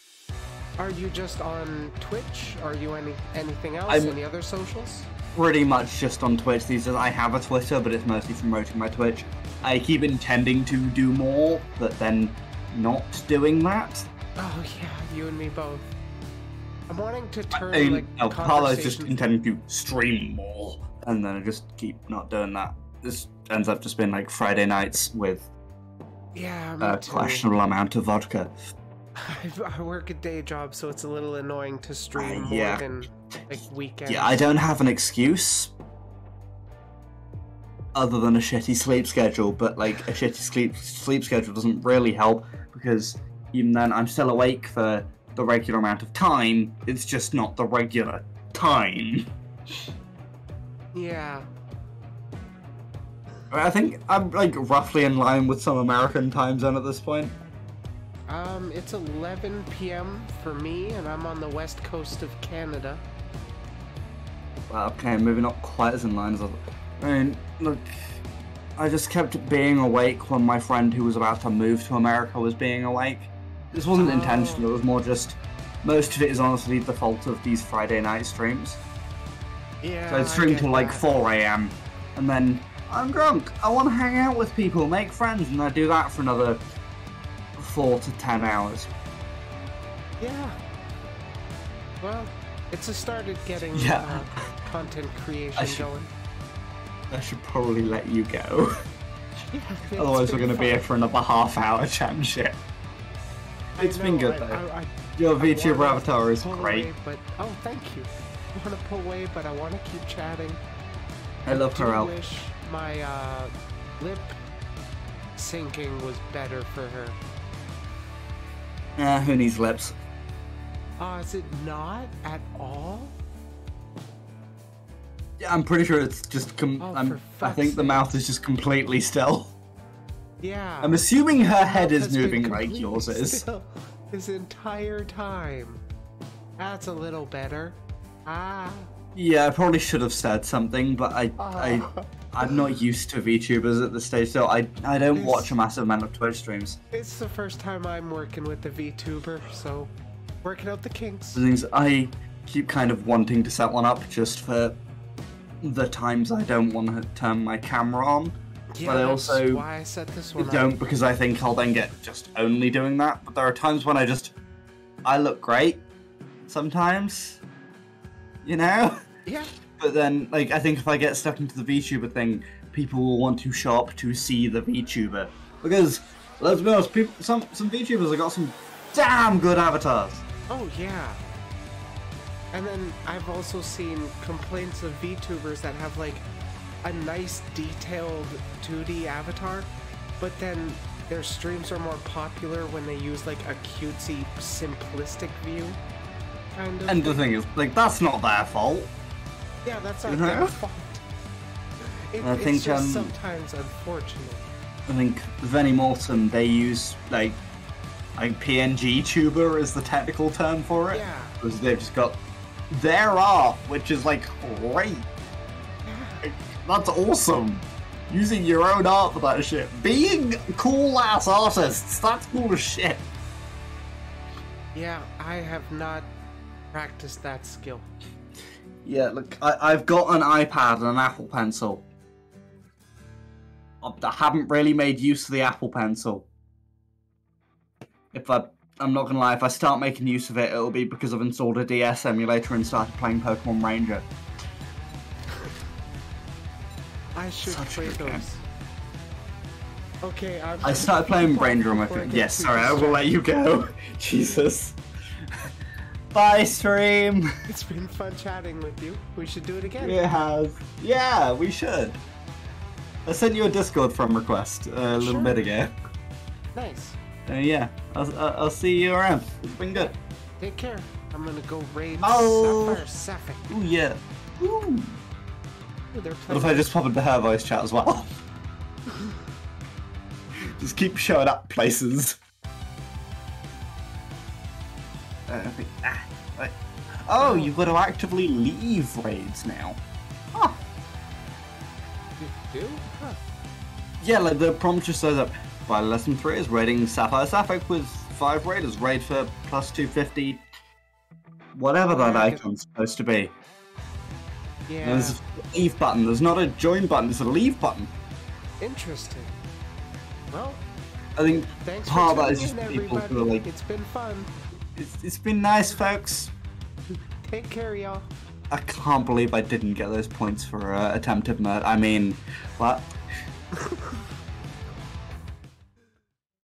Are you just on Twitch? Are you anything else? I'm- Any other socials? Pretty much just on Twitch these days. I have a Twitter, but it's mostly promoting my Twitch. I keep intending to do more, but then not doing that. Oh yeah, you and me both. I'm wanting to turn I mean, like Paolo's just conversations. intending to stream more, and then I just keep not doing that. This ends up just being like Friday nights with Yeah, a me too. questionable amount of vodka. I work a day job, so it's a little annoying to stream more yeah. than like weekends. Yeah, I don't have an excuse other than a shitty sleep schedule, but like a shitty sleep schedule doesn't really help because even then I'm still awake for the regular amount of time. It's just not the regular time. Yeah. I think I'm like roughly in line with some American time zone at this point. It's 11 p.m. for me, and I'm on the west coast of Canada. Well, okay, maybe not quite as in line as I mean, look, I just kept being awake when my friend who was about to move to America was being awake. This wasn't intentional, it was more just, most of it is honestly the fault of these Friday night streams. Yeah. So I'd stream till like 4 AM, and then I'm drunk. I want to hang out with people, make friends, and I do that for another 4 to 10 hours. Yeah. Well, it's a start at getting content creation going. I should probably let you go. Yeah, Otherwise we're going to be here for another half hour chatting shit. It's been good though. Your VTuber avatar is great. Oh, thank you. I want to pull away, but I want to keep chatting. I love her I out. wish my lip syncing was better for her. Who needs lips? Is it not at all? Yeah, I'm pretty sure it's just. I think the mouth is just completely still. Yeah. I'm assuming her head Mouth is has been moving like completely yours is. still this entire time. That's a little better. Yeah, I probably should have said something, but I'm not used to VTubers at this stage, so I don't watch a massive amount of Twitch streams. It's the first time I'm working with the VTuber, so working out the kinks. The things I keep kind of wanting to set one up just for the times I don't want to turn my camera on. Yeah, but I that's also why I set this one don't up. because I think I'll then get just only doing that. But there are times when I look great sometimes, you know? Yeah. But then, like, I think if I get stuck into the VTuber thing, people will want to shop to see the VTuber. Because, let's be honest, some VTubers have got some damn good avatars. Oh, yeah. And then I've also seen complaints of VTubers that have, like, a nice detailed 2D avatar, but then their streams are more popular when they use, like, a cutesy, simplistic view, kind of. And the thing is, like, that's not their fault. Yeah, that's not their fault. It's just sometimes unfortunate. I think Venny Morton, they use, like PNG tuber is the technical term for it. Yeah. Because they've just got their art, which is, like, great. That's awesome. Using your own art for that shit. Being cool-ass artists, that's cool as shit. Yeah, I have not practiced that skill. Yeah, look, I've got an iPad and an Apple Pencil. I haven't really made use of the Apple Pencil. I'm not gonna lie, if I start making use of it, it'll be because I've installed a DS emulator and started playing Pokemon Ranger. I should play those. Okay, I started playing Ranger on my phone. Yes, sorry, I will let you go. Jesus. Bye, stream. It's been fun chatting with you. We should do it again. It has. Yeah, we should. I sent you a Discord friend request a little bit ago. Nice. Yeah, I'll see you around. It's been good. Take care. I'm gonna go raid Sapphire. Ooh, yeah. Ooh. What if I just pop into her voice chat as well? Just keep showing up places. Right. Oh, you've got to actively leave raids now. Huh. You do? Huh. Yeah, like the prompt just says that by lesson 3 is raiding Sapphire Sapphic with 5 raiders. Raid for plus 250. Whatever that icon's supposed to be. Yeah. There's a leave button. There's not a join button. There's a leave button. Interesting. Well, I think thanks part for of that is tuning just in, people everybody. who are like, It's been fun. it's been nice, folks. Take care, y'all. I can't believe I didn't get those points for attempted murder. I mean, what?